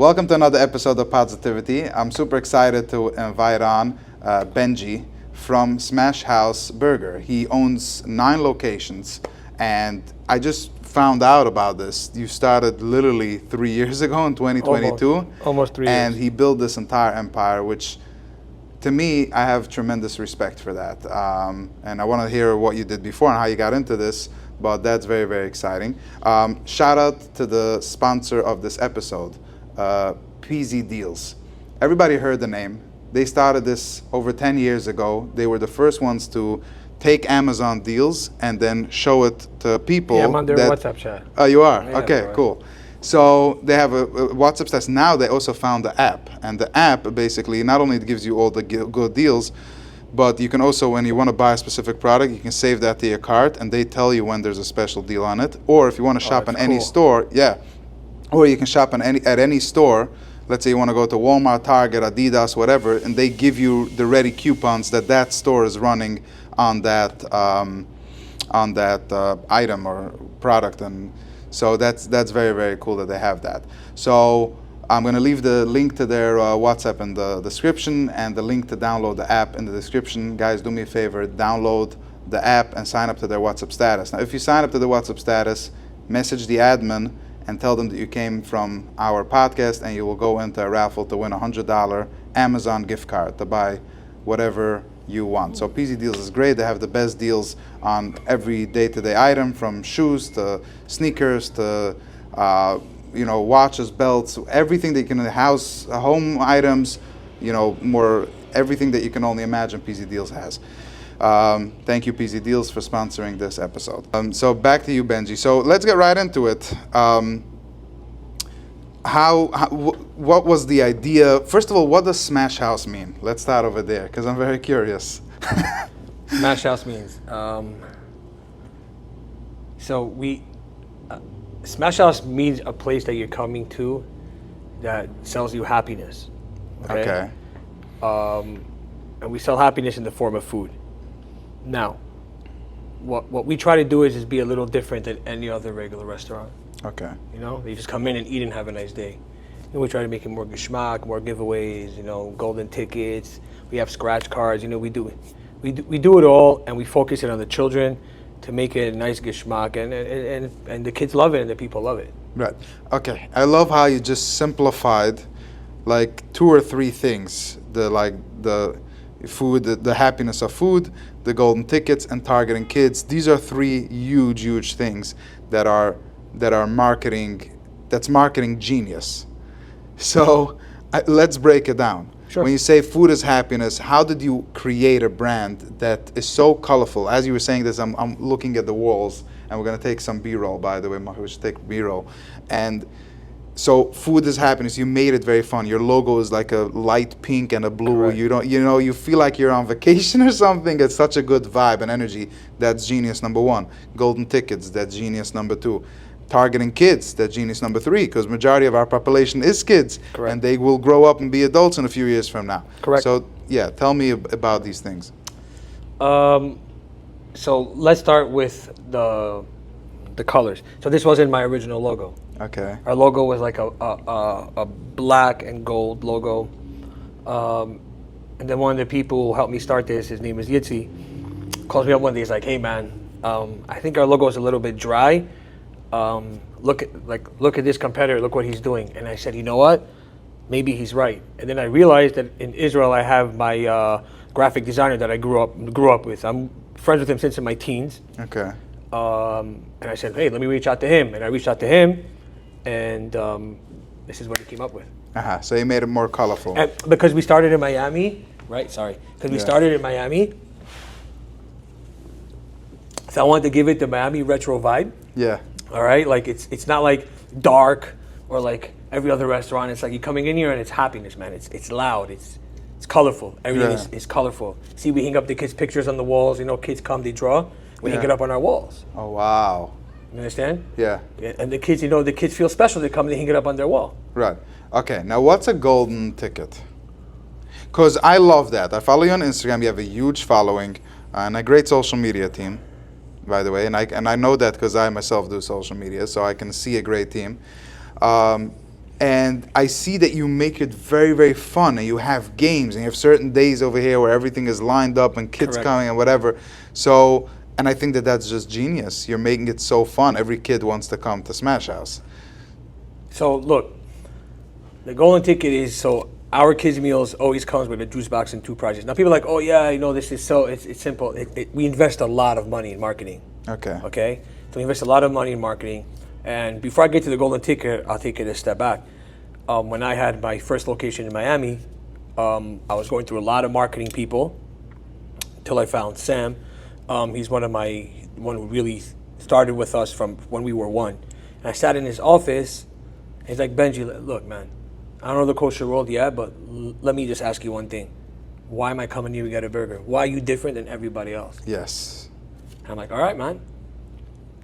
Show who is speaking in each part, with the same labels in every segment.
Speaker 1: Welcome to another episode of Positivity. I'm super excited to invite on Benji from Smash House Burger. He owns 9 locations, and I just found out about this. You started literally 3 years ago in 2022.
Speaker 2: Almost 3 years.
Speaker 1: And he built this entire empire, which to me, I have tremendous respect for that. And I want to hear what you did before and how you got into this, but that's very, very exciting. Shout out to the sponsor of this episode, PzDeals. Everybody heard the name. They started this over 10 years ago. They were the first ones to take Amazon deals and then show it to people.
Speaker 2: Yeah, I'm on their WhatsApp chat.
Speaker 1: Oh, you are?
Speaker 2: Yeah,
Speaker 1: okay,
Speaker 2: bro.
Speaker 1: cool. So they have a WhatsApp test. Now they also found the app. And the app basically not only gives you all the good deals, but you can also, when you want to buy a specific product, you can save that to your cart and they tell you when there's a special deal on it. Or if you want to shop in any store, or you can shop at any store. Let's say you want to go to Walmart, Target, Adidas, whatever, and they give you the ready coupons that store is running on that item or product. And so that's very, very cool that they have that. So I'm going to leave the link to their WhatsApp in the description and the link to download the app in the description. Guys, do me a favor, download the app and sign up to their WhatsApp status. Now, if you sign up to the WhatsApp status, message the admin and tell them that you came from our podcast, and you will go into a raffle to win a $100 Amazon gift card to buy whatever you want. So PzDeals is great. They have the best deals on every day-to-day item, from shoes to sneakers to watches, belts, everything that you can, home items, everything that you can only imagine PzDeals has. Thank you, PzDeals, for sponsoring this episode. So back to you, Benji. So let's get right into it. What was the idea? First of all, what does Smash House mean? Let's start over there, because I'm very curious.
Speaker 2: Smash House means, Smash House means a place that you're coming to that sells you happiness. Okay. And we sell happiness in the form of food. Now, what we try to do is be a little different than any other regular restaurant.
Speaker 1: Okay.
Speaker 2: You just come in and eat and have a nice day. And we try to make it more geschmack, more giveaways, golden tickets. We have scratch cards. We do it all, and we focus it on the children to make it a nice geschmack, and the kids love it and the people love it.
Speaker 1: Right. Okay. I love how you just simplified like 2 or 3 things. The food, the happiness of food, the golden tickets, and targeting kids. These are 3 huge things that are marketing. That's marketing genius. So let's break it down.
Speaker 2: Sure.
Speaker 1: When you say food is happiness, how did you create a brand that is so colorful? As you were saying this, I'm looking at the walls, and we're going to take some B-roll, by the way. We should take B-roll. And so food is happiness. You made it very fun. Your logo is like a light pink and a blue.
Speaker 2: Correct.
Speaker 1: You feel like you're on vacation or something. It's such a good vibe and energy. That's genius number 1. Golden tickets, that's genius number 2. Targeting kids, that's genius number 3, because majority of our population is kids.
Speaker 2: Correct.
Speaker 1: And they will grow up and be adults in a few years from now.
Speaker 2: Correct.
Speaker 1: So tell me about these things.
Speaker 2: So let's start with the colors. So this wasn't my original logo.
Speaker 1: Okay.
Speaker 2: Our logo was like a black and gold logo. And then one of the people who helped me start this, his name is Yitzi, calls me up one day. He's like, "Hey man, I think our logo is a little bit dry. Look at this competitor. Look what he's doing." And I said, "You know what? Maybe he's right." And then I realized that in Israel I have my graphic designer that I grew up with. I'm friends with him since in my teens.
Speaker 1: Okay.
Speaker 2: And I said, "Hey, let me reach out to him." And I reached out to him, and this is what he came up with.
Speaker 1: So you made it more colorful.
Speaker 2: And because we started in Miami, right? Sorry. Because we started in Miami. So I wanted to give it the Miami retro vibe.
Speaker 1: Yeah.
Speaker 2: All right? Like it's not like dark or like every other restaurant. It's like you're coming in here and it's happiness, man. It's loud. It's colorful. Everything is colorful. See, we hang up the kids' pictures on the walls. Kids come, they draw. We hang it up on our walls.
Speaker 1: Oh, wow.
Speaker 2: You understand?
Speaker 1: Yeah.
Speaker 2: And the kids feel special. They come and they hang it up on their wall.
Speaker 1: Right. Okay. Now, what's a golden ticket? Because I love that. I follow you on Instagram. You have a huge following and a great social media team, by the way. And I know that because I myself do social media, so I can see a great team. And I see that you make it very, very fun, and you have games, and you have certain days over here where everything is lined up and kids
Speaker 2: Correct.
Speaker 1: coming and whatever. So, and I think that that's just genius. You're making it so fun. Every kid wants to come to Smash House.
Speaker 2: So look, the golden ticket is so our kids' meals always comes with a juice box and 2 prizes. Now people are like, oh yeah, this is so it's simple. We invest a lot of money in marketing.
Speaker 1: Okay.
Speaker 2: Okay, so we invest a lot of money in marketing. And before I get to the golden ticket, I'll take it a step back. When I had my first location in Miami, I was going through a lot of marketing people until I found Sam. He's one who really started with us from when we were 1. And I sat in his office. And he's like, Benji, look, man, I don't know the kosher world yet, but let me just ask you one thing. Why am I coming here to get a burger? Why are you different than everybody else?
Speaker 1: Yes.
Speaker 2: And I'm like, all right, man.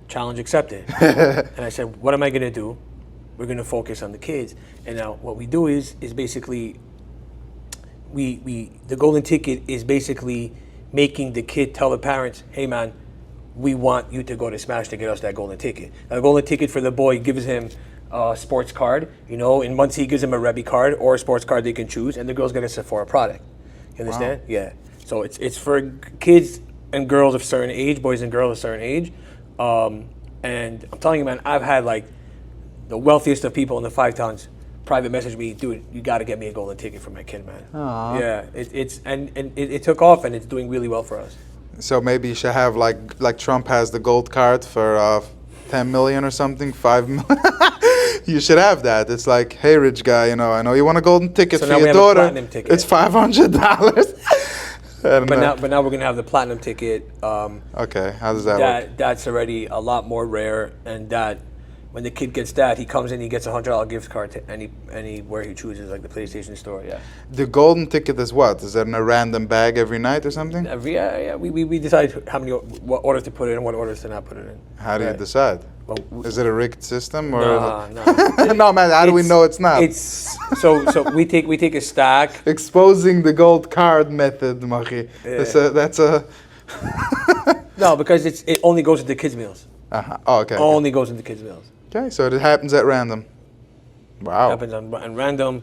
Speaker 2: Challenge accepted. And I said, what am I going to do? We're going to focus on the kids. And now what we do is basically, the golden ticket is basically making the kid tell the parents, hey, man, we want you to go to Smash to get us that golden ticket. Now, the golden ticket for the boy gives him a sports card. In months he gives him a Rebbe card or a sports card they can choose, and the girls get a Sephora product. You understand? Wow. Yeah. So it's for kids and girls of a certain age, boys and girls of a certain age. And I'm telling you, man, I've had like the wealthiest of people in the 5 towns private message me, dude, you got to get me a golden ticket for my kid, man.
Speaker 1: Aww.
Speaker 2: Yeah, it took off, and it's doing really well for us.
Speaker 1: So maybe you should have like Trump has the gold card for 10 million or something, 5 million. You should have that. It's like, hey, rich guy, I know you want a golden ticket for your daughter.
Speaker 2: Platinum ticket.
Speaker 1: It's $500.
Speaker 2: But now we're gonna have the platinum ticket.
Speaker 1: Okay, how does that work?
Speaker 2: That's already a lot more rare, and that when the kid gets that, he comes in, he gets a $100 gift card to anywhere he chooses, like the PlayStation store. Yeah.
Speaker 1: The golden ticket is what? Is that in a random bag every night or something?
Speaker 2: Yeah. We decide what orders to put in and what orders to not put it in.
Speaker 1: How do you decide?
Speaker 2: Well,
Speaker 1: is it a rigged system or?
Speaker 2: No.
Speaker 1: No, man. How do we know it's not?
Speaker 2: It's so we take a stack.
Speaker 1: Exposing the gold card method, Machi.
Speaker 2: Yeah.
Speaker 1: That's a.
Speaker 2: No, because it only goes into kids' meals.
Speaker 1: Uh-huh. Oh, okay.
Speaker 2: Only goes into kids' meals.
Speaker 1: Okay, so it happens at random. Wow.
Speaker 2: It happens on random.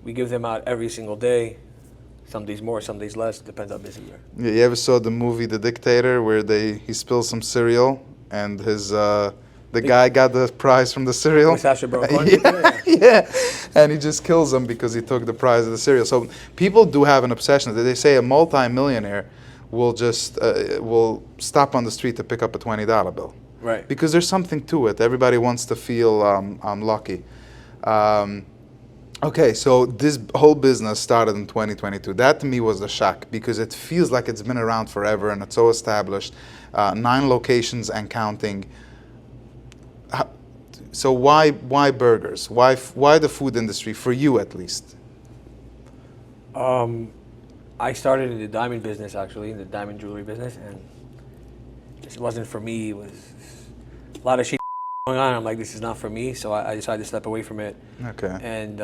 Speaker 2: We give them out every single day. Some days more, some days less. Depends how busy we are.
Speaker 1: Yeah, you ever saw the movie The Dictator, where he spills some cereal and the guy got the prize from the cereal?
Speaker 2: With Sacha Baron Cohen?
Speaker 1: Yeah. And he just kills him because he took the prize of the cereal. So people do have an obsession. They say a multi-millionaire will just will stop on the street to pick up a $20 bill.
Speaker 2: Right.
Speaker 1: Because there's something to it. Everybody wants to feel lucky. Okay, so this whole business started in 2022. That to me was the shock because it feels like it's been around forever and it's so established. 9 locations and counting. So why burgers? Why the food industry, for you at least?
Speaker 2: I started in the diamond business, actually, in the diamond jewelry business, and it wasn't for me. It was a lot of shit going on. I'm like, this is not for me, so I decided to step away from it.
Speaker 1: Okay.
Speaker 2: And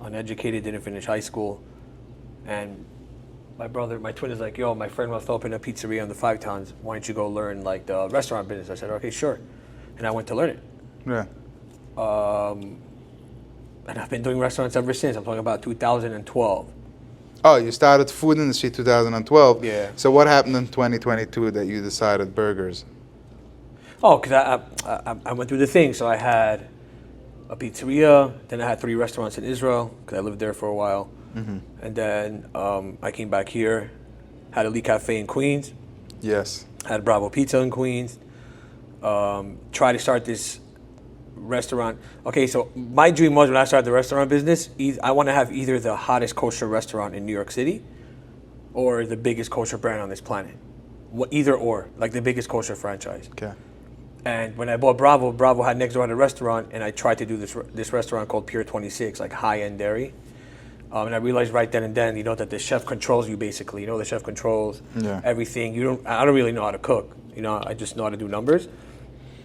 Speaker 2: uneducated, didn't finish high school, and my twin is like, yo, my friend wants to open a pizzeria in the 5 towns. Why don't you go learn like the restaurant business? I said, okay, sure, and I went to learn it.
Speaker 1: Yeah.
Speaker 2: And I've been doing restaurants ever since. I'm talking about 2012.
Speaker 1: Oh, you started food industry 2012.
Speaker 2: Yeah.
Speaker 1: So what happened in 2022 that you decided burgers?
Speaker 2: Oh, because I went through the thing. So I had a pizzeria, then I had 3 restaurants in Israel because I lived there for a while. Mm-hmm. And then I came back here, had a Lee Cafe in Queens.
Speaker 1: Yes.
Speaker 2: Had Bravo Pizza in Queens. Tried to start this restaurant. Okay, so my dream was when I started the restaurant business, I want to have either the hottest kosher restaurant in New York City or the biggest kosher brand on this planet. Either or, like the biggest kosher franchise.
Speaker 1: Okay.
Speaker 2: And when I bought Bravo had next door to a restaurant, and I tried to do this restaurant called Pier 26, like high-end dairy. And I realized right then and then, that the chef controls you basically. The chef controls everything. I don't really know how to cook. I just know how to do numbers,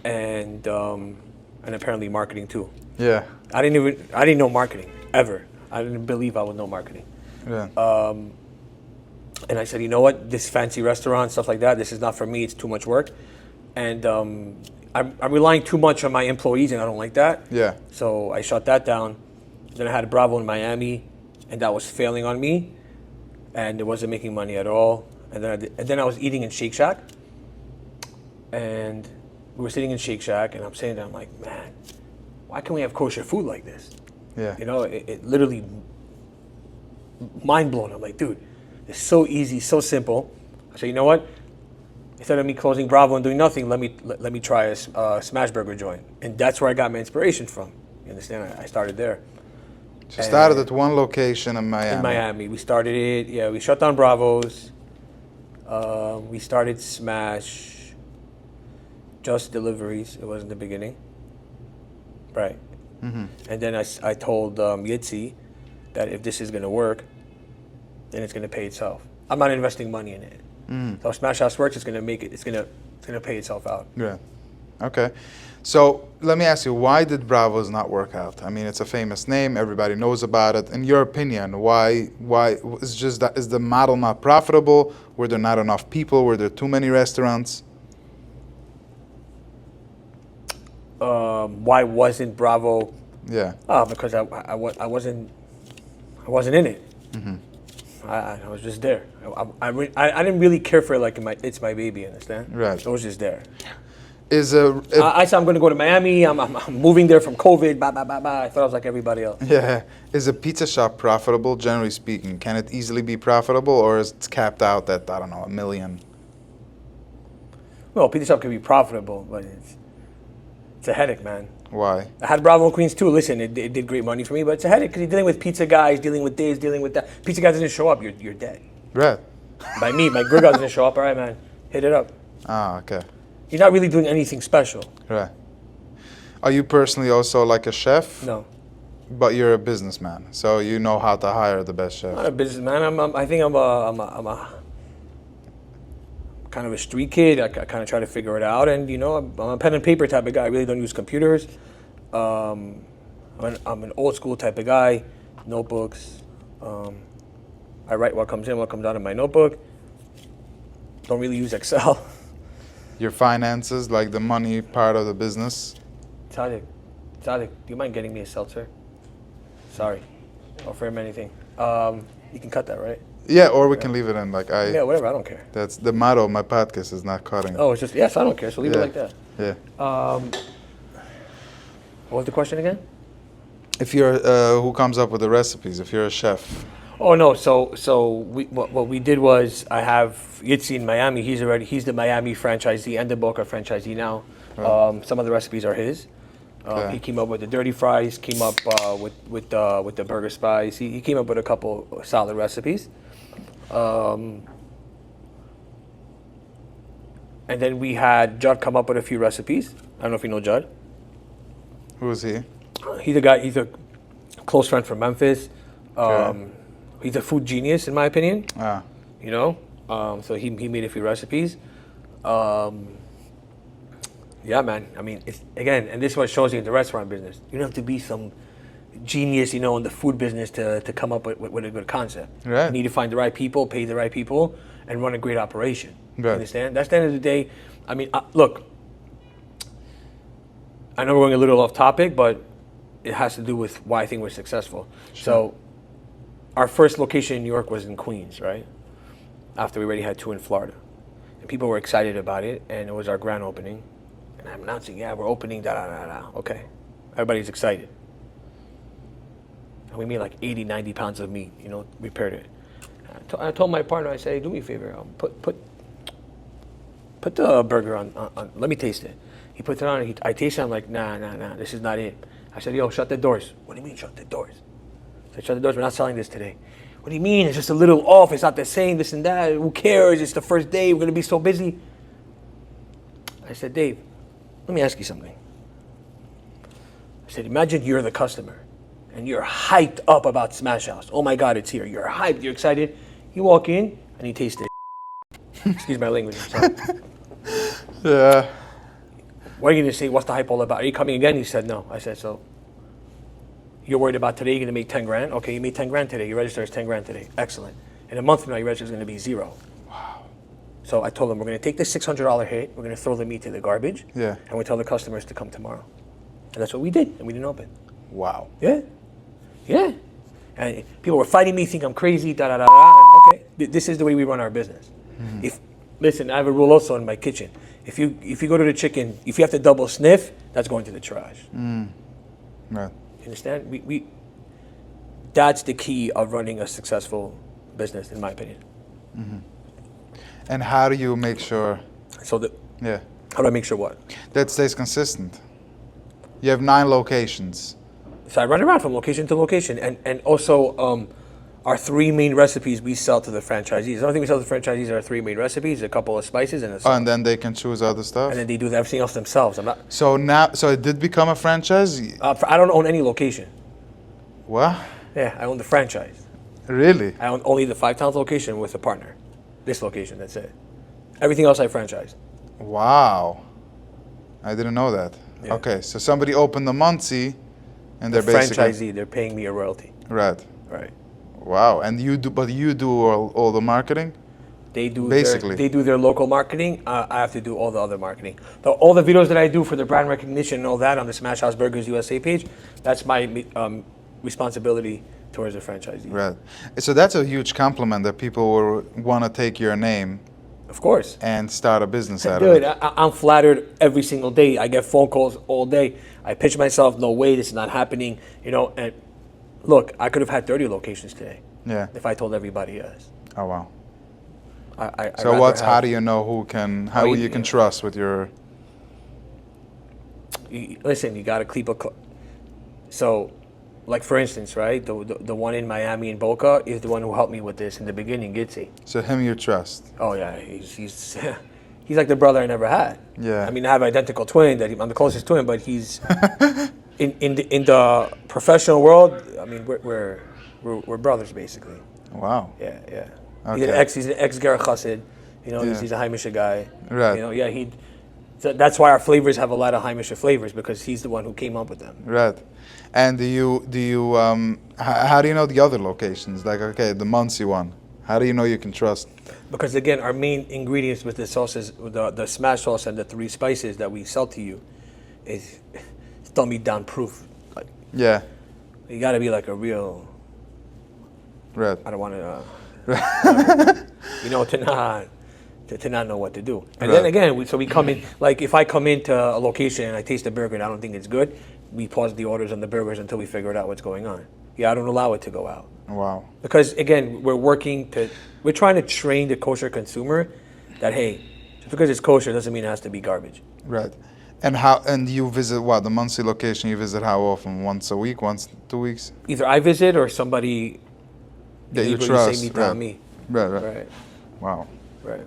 Speaker 2: and apparently marketing too.
Speaker 1: Yeah.
Speaker 2: I didn't know marketing ever. I didn't believe I would know marketing.
Speaker 1: Yeah.
Speaker 2: And I said, you know what? This fancy restaurant, stuff like that, this is not for me. It's too much work. And I'm relying too much on my employees, and I don't like that.
Speaker 1: Yeah.
Speaker 2: So I shut that down. Then I had Bravo in Miami, and that was failing on me, and it wasn't making money at all. And then I was eating in Shake Shack, and we were sitting in Shake Shack, and I'm sitting there, I'm like, man, why can't we have kosher food like this?
Speaker 1: Yeah.
Speaker 2: You know, it literally mind blown. I'm like, dude, it's so easy, so simple. I said, you know what? Instead of me closing Bravo and doing nothing, let me try a smash burger joint, and that's where I got my inspiration from. You understand? I started there.
Speaker 1: So started at one location in Miami.
Speaker 2: In Miami, we started it. Yeah, we shut down Bravos. We started Smash. Just deliveries. It was in the beginning. Right.
Speaker 1: Mm-hmm.
Speaker 2: And then I told Yitzi that if this is going to work, then it's going to pay itself. I'm not investing money in it. So if Smash House works, it's going to make it. It's going to pay itself out.
Speaker 1: Yeah. Okay. So let me ask you, why did Bravos not work out? I mean, it's a famous name. Everybody knows about it. In your opinion, why is just that, is the model not profitable? Were there not enough people? Were there too many restaurants?
Speaker 2: Why wasn't Bravo?
Speaker 1: Yeah.
Speaker 2: Because I wasn't in it.
Speaker 1: Mm-hmm.
Speaker 2: I was just there. I didn't really care for it like it's my baby. Understand?
Speaker 1: Right.
Speaker 2: I was just there.
Speaker 1: Is
Speaker 2: I said I'm going to go to Miami. I'm moving there from COVID. Blah blah blah blah. I thought I was like everybody else.
Speaker 1: yeah. Is a pizza shop profitable? Generally speaking, can it easily be profitable, or is it capped out at I don't know, $1 million?
Speaker 2: Well, pizza shop can be profitable, but it's a headache, man.
Speaker 1: Why?
Speaker 2: I had Bravo in Queens too. Listen, it did great money for me, but it's a headache because you're dealing with pizza guys, dealing with this, dealing with that. Pizza guy doesn't show up, you're dead.
Speaker 1: Right.
Speaker 2: By me, my grill guy doesn't show up. All right, man, hit it up.
Speaker 1: Ah, okay.
Speaker 2: You're not really doing anything special.
Speaker 1: Right. Are you personally also like a chef?
Speaker 2: No.
Speaker 1: But you're a businessman, so you know how to hire the best chef.
Speaker 2: I'm not a businessman. I think I'm a kind of a street kid. I kind of try to figure it out, and you know, I'm a pen and paper type of guy. I really don't use computers. I'm an old school type of guy. Notebooks. I write what comes in, what comes out of my notebook. Don't really use Excel.
Speaker 1: Your finances, like the money part of the business.
Speaker 2: Tzadik, do you mind getting me a seltzer? Sorry, offer him anything. You can cut that, right?
Speaker 1: Yeah, or we can leave it in.
Speaker 2: Yeah, whatever. I don't care.
Speaker 1: That's the motto of my podcast is not cutting.
Speaker 2: Oh, it's just yes. I don't care. So leave it like that.
Speaker 1: Yeah.
Speaker 2: What was the question again?
Speaker 1: If you're who comes up with the recipes? If you're a chef.
Speaker 2: Oh no. So what we did was I have Yitzi in Miami. He's the Miami franchisee and the Boca franchisee now.
Speaker 1: Right.
Speaker 2: Some of the recipes are his.
Speaker 1: Okay.
Speaker 2: He came up with the dirty fries. Came up with the burger spice. He came up with a couple solid recipes. And then we had Judd come up with a few recipes. I don't know if you know Judd.
Speaker 1: Who is he?
Speaker 2: He's a guy. He's a close friend from Memphis.
Speaker 1: Okay.
Speaker 2: He's a food genius, in my opinion.
Speaker 1: Ah.
Speaker 2: You know, so he made a few recipes. Yeah, man. I mean, it's, again, and this is what shows you in the restaurant business. You don't have to be some genius, you know, in the food business to come up with a good concept.
Speaker 1: Right.
Speaker 2: You need to find the right people, pay the right people, and run a great operation.
Speaker 1: Right.
Speaker 2: You understand? That's the end of the day. I mean, look, I know we're going a little off topic, but it has to do with why I think we're successful.
Speaker 1: Sure.
Speaker 2: So our first location in New York was in Queens, right? After we already had 2 in Florida. And people were excited about it, and it was our grand opening. And I'm announcing, yeah, we're opening, da-da-da-da. Okay. Everybody's excited. And we made like 80, 90 pounds of meat, you know, we prepared it. I told my partner, I said, hey, do me a favor, put the burger on, let me taste it. He puts it on, I taste it, I'm like, nah, this is not it. I said, yo, shut the doors. What do you mean shut the doors? I said, shut the doors, we're not selling this today. What do you mean? It's just a little off, it's not the same, this and that. Who cares? It's the first day, we're gonna be so busy. I said, Dave, let me ask you something. I said, imagine you're the customer and you're hyped up about Smash House. Oh my God, it's here. You're hyped, you're excited. You walk in and you taste it. Excuse my language, I'm sorry.
Speaker 1: Yeah.
Speaker 2: What are you gonna say? What's the hype all about? Are you coming again? He said, no. I said, so you're worried about today, you're gonna make 10 grand? Okay, you made 10 grand today. Your register is 10 grand today. Excellent. In a month from now, your register is gonna be 0.
Speaker 1: Wow.
Speaker 2: So I told them, we're going to take this $600 hit, we're going to throw the meat to the garbage,
Speaker 1: Yeah.
Speaker 2: and we tell the customers to come tomorrow. And that's what we did, and we didn't open.
Speaker 1: Wow.
Speaker 2: Yeah. Yeah. And people were fighting me, think I'm crazy, da da da da. Okay, this is the way we run our business. Listen, I have a rule also in my kitchen. If you go to the chicken, if you have to double sniff, that's going to the trash.
Speaker 1: Right.
Speaker 2: You understand? We that's the key of running a successful business, in my opinion.
Speaker 1: And how do you make sure?
Speaker 2: So
Speaker 1: Yeah.
Speaker 2: how do I make sure what?
Speaker 1: That stays consistent. You have 9 locations.
Speaker 2: So I run around from location to location, and also our 3 main recipes we sell to the franchisees. The only thing we sell to the franchisees are 3 main recipes, a couple of spices, and a sauce.
Speaker 1: And then they can choose other stuff.
Speaker 2: And then they do everything else themselves. I'm not.
Speaker 1: So it did become a franchise.
Speaker 2: I don't own any location.
Speaker 1: What?
Speaker 2: Yeah, I own the franchise.
Speaker 1: Really?
Speaker 2: I own only the 5 towns location with a partner. This location, that's it. Everything else I franchise.
Speaker 1: Wow. I didn't know that.
Speaker 2: Yeah.
Speaker 1: Okay, so somebody opened the Muncie, and
Speaker 2: The
Speaker 1: they're basically
Speaker 2: franchisee, they're paying me a royalty.
Speaker 1: right.
Speaker 2: Right.
Speaker 1: Wow, and you do all the marketing?
Speaker 2: They do
Speaker 1: Basically.
Speaker 2: they do their local marketing. I have to do all the other marketing. All the videos that I do for the brand recognition and all that on the Smash House Burgers USA page, that's my responsibility towards the franchisee.
Speaker 1: Right. So that's a huge compliment that people will want to take your name
Speaker 2: Of course.
Speaker 1: and start a business out
Speaker 2: Dude,
Speaker 1: of it.
Speaker 2: I'm flattered every single day. I get phone calls all day. I pitch myself, no way, this is not happening. And look, I could have had 30 locations today
Speaker 1: Yeah.
Speaker 2: if I told everybody yes.
Speaker 1: Oh wow.
Speaker 2: I'd
Speaker 1: So
Speaker 2: rather
Speaker 1: how
Speaker 2: have-
Speaker 1: do you know how
Speaker 2: you-
Speaker 1: you can trust with your?
Speaker 2: Listen, you got to keep so, like for instance, right, the one in Miami in Boca is the one who helped me with this in the beginning, Gitsy.
Speaker 1: So him you trust.
Speaker 2: Oh yeah, he's he's like the brother I never had.
Speaker 1: Yeah.
Speaker 2: I mean, I have an identical twin that I'm the closest to him, but he's in the professional world. I mean, we're brothers basically.
Speaker 1: Wow.
Speaker 2: Yeah, yeah.
Speaker 1: Okay.
Speaker 2: He's an ex Ger Chassid.
Speaker 1: Yeah.
Speaker 2: He's a Heimische guy.
Speaker 1: Right.
Speaker 2: Yeah, so that's why our flavors have a lot of Heimische flavors, because he's the one who came up with them.
Speaker 1: Right. And do you how do you know the other locations? Like, okay, the Muncie one. How do you know you can trust?
Speaker 2: Because again, our main ingredients with the sauces, the smash sauce and the 3 spices that we sell to you, is dummy down proof. Like,
Speaker 1: Yeah.
Speaker 2: you got to be like a real.
Speaker 1: Right.
Speaker 2: I don't want to. To not know what to do. And
Speaker 1: Right.
Speaker 2: then again, we come in, like if I come into a location and I taste the burger and I don't think it's good, we pause the orders on the burgers until we figure out what's going on. Yeah, I don't allow it to go out.
Speaker 1: Wow.
Speaker 2: Because again, we're trying to train the kosher consumer that, hey, just because it's kosher doesn't mean it has to be garbage.
Speaker 1: Right. And you visit what, the Muncie location? You visit how often? Once a week? Once 2 weeks?
Speaker 2: Either I visit or somebody
Speaker 1: That you
Speaker 2: illegally
Speaker 1: trust.
Speaker 2: say me
Speaker 1: Right.
Speaker 2: tell me.
Speaker 1: Right.
Speaker 2: Right,
Speaker 1: Wow.
Speaker 2: right.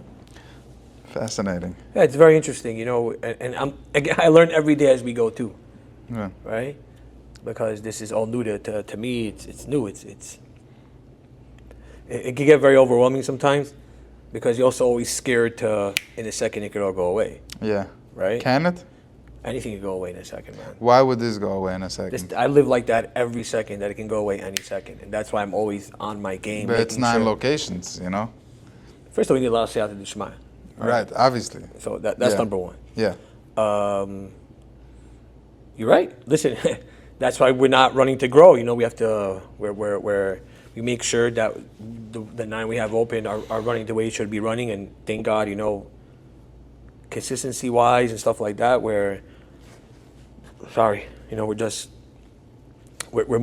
Speaker 1: Fascinating.
Speaker 2: Yeah, it's very interesting, and I learn every day as we go too.
Speaker 1: Yeah.
Speaker 2: Right? Because this is all new to me. It's new. It can get very overwhelming sometimes, because you're also always scared in a second it could all go away.
Speaker 1: Yeah.
Speaker 2: Right?
Speaker 1: Can it?
Speaker 2: Anything can go away in a second, man.
Speaker 1: Why would this go away in a second?
Speaker 2: I live like that every second, that it can go away any second, and that's why I'm always on my game.
Speaker 1: But it's 9
Speaker 2: sure.
Speaker 1: locations, you know?
Speaker 2: First of all, we need a lot of siyata d'shmaya.
Speaker 1: Right, obviously.
Speaker 2: So that's
Speaker 1: Yeah.
Speaker 2: number one.
Speaker 1: Yeah.
Speaker 2: You're right. Listen, that's why we're not running to grow. We have to. We make sure that the 9 we have open are running the way it should be running, and thank God, consistency wise and stuff like that. We're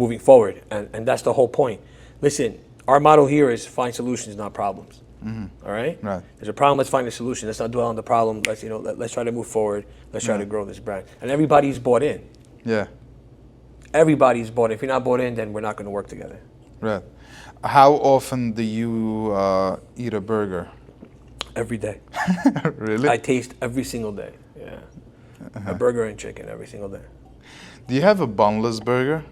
Speaker 2: moving forward, and that's the whole point. Listen, our motto here is find solutions, not problems. All right.
Speaker 1: Right.
Speaker 2: There's a problem. Let's find a solution. Let's not dwell on the problem. Let's try to move forward. Let's try to grow this brand. And everybody's bought in.
Speaker 1: Yeah.
Speaker 2: Everybody's bought in. If you're not bought in, then we're not going to work together.
Speaker 1: Right. How often do you eat a burger?
Speaker 2: Every day.
Speaker 1: Really?
Speaker 2: I taste every single day. Yeah. A burger and chicken every single day.
Speaker 1: Do you have a bunless burger?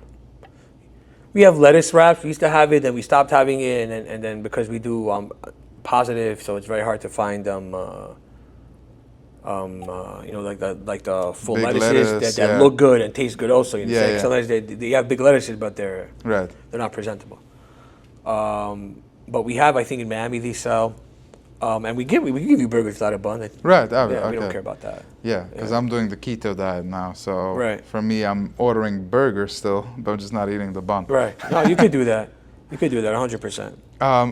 Speaker 2: We have lettuce wraps. We used to have it, then we stopped having it, and then because we do positive, so it's very hard to find like the full
Speaker 1: Big
Speaker 2: lettuces
Speaker 1: lettuce,
Speaker 2: that
Speaker 1: yeah.
Speaker 2: look good and taste good also.
Speaker 1: Yeah.
Speaker 2: Sometimes they have big lettuces, but they're
Speaker 1: Right.
Speaker 2: not presentable. But we have, I think in Miami they sell And we give you burgers without a bun.
Speaker 1: Right.
Speaker 2: Yeah,
Speaker 1: Okay.
Speaker 2: we don't care about that.
Speaker 1: Yeah, because I'm doing the keto diet now, so
Speaker 2: Right.
Speaker 1: for me, I'm ordering burgers still, but I'm just not eating the bun.
Speaker 2: Right. No, you could do that. You could do that 100%.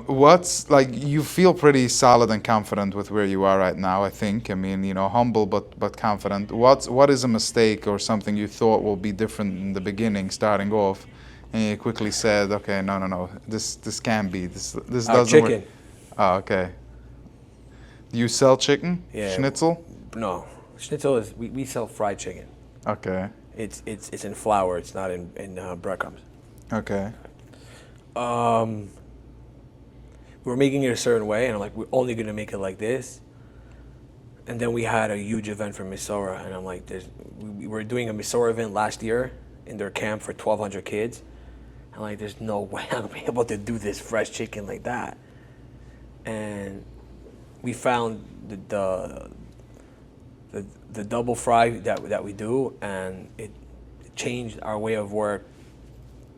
Speaker 1: What's like? You feel pretty solid and confident with where you are right now. I think. I mean, humble but confident. What is a mistake or something you thought will be different in the beginning, starting off, and you quickly said, okay, no, this can't be. This doesn't
Speaker 2: Chicken.
Speaker 1: work. Oh, okay. Do you sell chicken?
Speaker 2: Yeah.
Speaker 1: Schnitzel?
Speaker 2: No, schnitzel is we sell fried chicken.
Speaker 1: Okay.
Speaker 2: It's in flour. It's not in breadcrumbs.
Speaker 1: Okay.
Speaker 2: We're making it a certain way, and I'm like, we're only gonna make it like this. And then we had a huge event for Misora, and I'm like, we were doing a Misora event last year in their camp for 1,200 kids. I'm like, there's no way I'm gonna be able to do this fresh chicken like that. And we found the double fry that we do, and it changed our way of work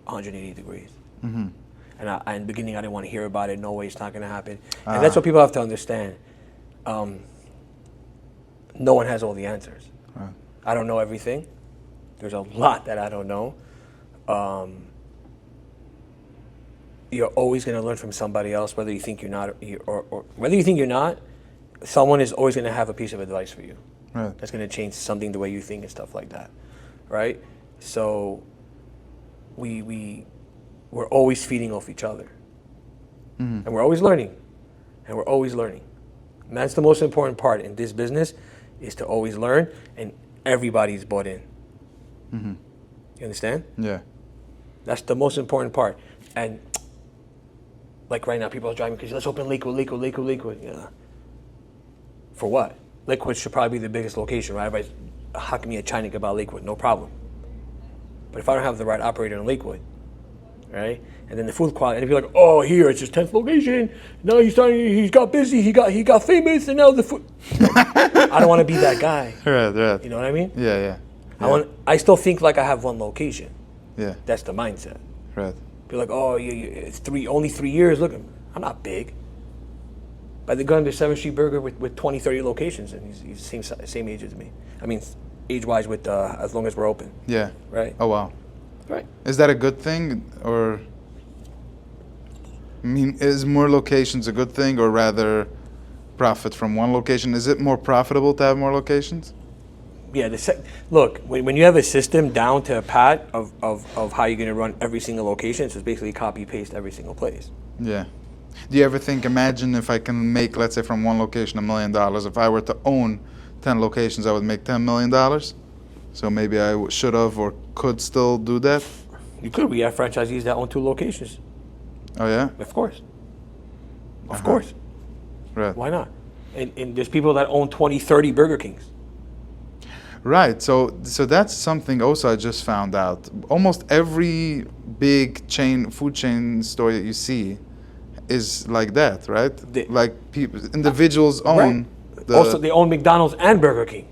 Speaker 2: 180 degrees.
Speaker 1: Mm-hmm.
Speaker 2: And in the beginning, I didn't want to hear about it. No way, it's not going to happen. And that's what people have to understand. No one has all the answers.
Speaker 1: Right.
Speaker 2: I don't know everything. There's a lot that I don't know. You're always going to learn from somebody else, whether you think you're not, or whether you think you're not. Someone is always going to have a piece of advice for you.
Speaker 1: Right.
Speaker 2: That's going to change something the way you think and stuff like that, right? So we're always feeding off each other.
Speaker 1: Mm-hmm.
Speaker 2: And we're always learning. And we're always learning. And that's the most important part in this business, is to always learn, and everybody's bought in.
Speaker 1: Mm-hmm.
Speaker 2: You understand?
Speaker 1: Yeah.
Speaker 2: That's the most important part. And like right now, people are driving because let's open Lakewood. Yeah. For what? Lakewood should probably be the biggest location, right? Everybody's hacking me at China about Lakewood, no problem. But if I don't have the right operator in Lakewood, right? And then the food quality, and if you're like, oh, here it's his 10th location. Now he got busy, he got famous, and now the food. I don't want to be that guy.
Speaker 1: Right.
Speaker 2: You know what I mean?
Speaker 1: Yeah.
Speaker 2: I still think like I have one location.
Speaker 1: Yeah.
Speaker 2: That's the mindset.
Speaker 1: Right.
Speaker 2: Be like, oh, it's only 3 years. Look, I'm not big. But the guy under 7th Street Burger with 20, 30 locations, and he's the same age as me. I mean, age-wise, with as long as we're open.
Speaker 1: Yeah.
Speaker 2: Right.
Speaker 1: Oh wow.
Speaker 2: Right.
Speaker 1: Is that a good thing, or? I mean, is more locations a good thing, or rather, profit from one location? Is it more profitable to have more locations?
Speaker 2: Yeah. Look, when you have a system down to a pat of how you're going to run every single location, so it's basically copy paste every single place.
Speaker 1: Yeah. Do you ever think, imagine if I can make, let's say, from one location $1 million. If I were to own 10 locations, I would make $10 million. So maybe I should have or could still do that.
Speaker 2: You could. We have franchisees that own 2 locations.
Speaker 1: Oh yeah.
Speaker 2: Of course. Of course.
Speaker 1: Right.
Speaker 2: Why not? And there's people that own 20, 30 Burger Kings.
Speaker 1: Right. So that's something also I just found out. Almost every big food chain store that you see is like that, right? Like individuals own.
Speaker 2: Right. Also, they own McDonald's and Burger King.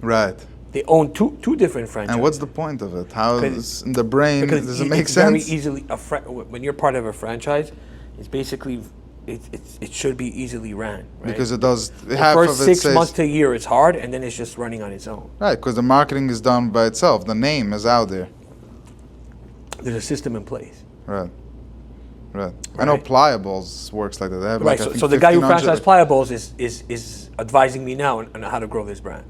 Speaker 1: Right.
Speaker 2: They own two different franchises.
Speaker 1: And what's the point of it? How is in the brain? Does it make sense?
Speaker 2: Very easily when you're part of a franchise, it's basically it should be easily ran. Right?
Speaker 1: Because it does.
Speaker 2: The
Speaker 1: Half
Speaker 2: first
Speaker 1: of it
Speaker 2: 6 months to a year, it's hard, and then it's just running on its own.
Speaker 1: Right, because the marketing is done by itself. The name is out there.
Speaker 2: There's a system in place.
Speaker 1: Right. I know Pliables works like that. They have
Speaker 2: Right.
Speaker 1: like,
Speaker 2: So the guy who franchised Pliables is advising me now on how to grow this brand.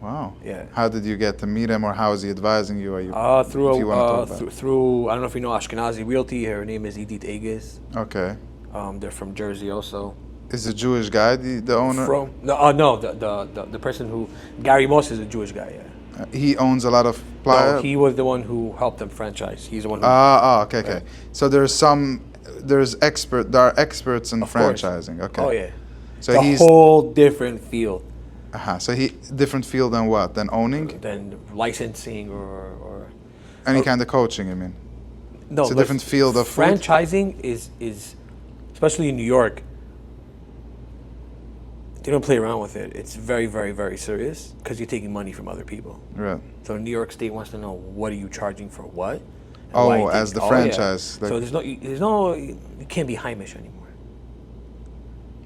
Speaker 1: Wow.
Speaker 2: Yeah.
Speaker 1: How did you get to meet him, or how is he advising you? Are you
Speaker 2: through I don't know if you know Ashkenazi Realty. Her name is Edith Aegis.
Speaker 1: Okay.
Speaker 2: They're from Jersey also.
Speaker 1: Is a Jewish guy the owner?
Speaker 2: No, the person who Gary Moss is a Jewish guy. Yeah.
Speaker 1: He owns a lot of Playa.
Speaker 2: No, he was the one who helped them franchise. He's the one. Who,
Speaker 1: okay. Right. So there are experts in franchising. Okay.
Speaker 2: Oh yeah.
Speaker 1: So
Speaker 2: he's a whole different field.
Speaker 1: So different field than what? Than owning?
Speaker 2: Than licensing or
Speaker 1: any kind of coaching, I mean.
Speaker 2: No,
Speaker 1: it's a different field of
Speaker 2: franchising food? is especially in New York. They don't play around with it. It's very, very, very serious because you're taking money from other people.
Speaker 1: Right.
Speaker 2: So New York State wants to know, what are you charging for what?
Speaker 1: As the franchise.
Speaker 2: Yeah. So there's no, you can't be Heimish anymore.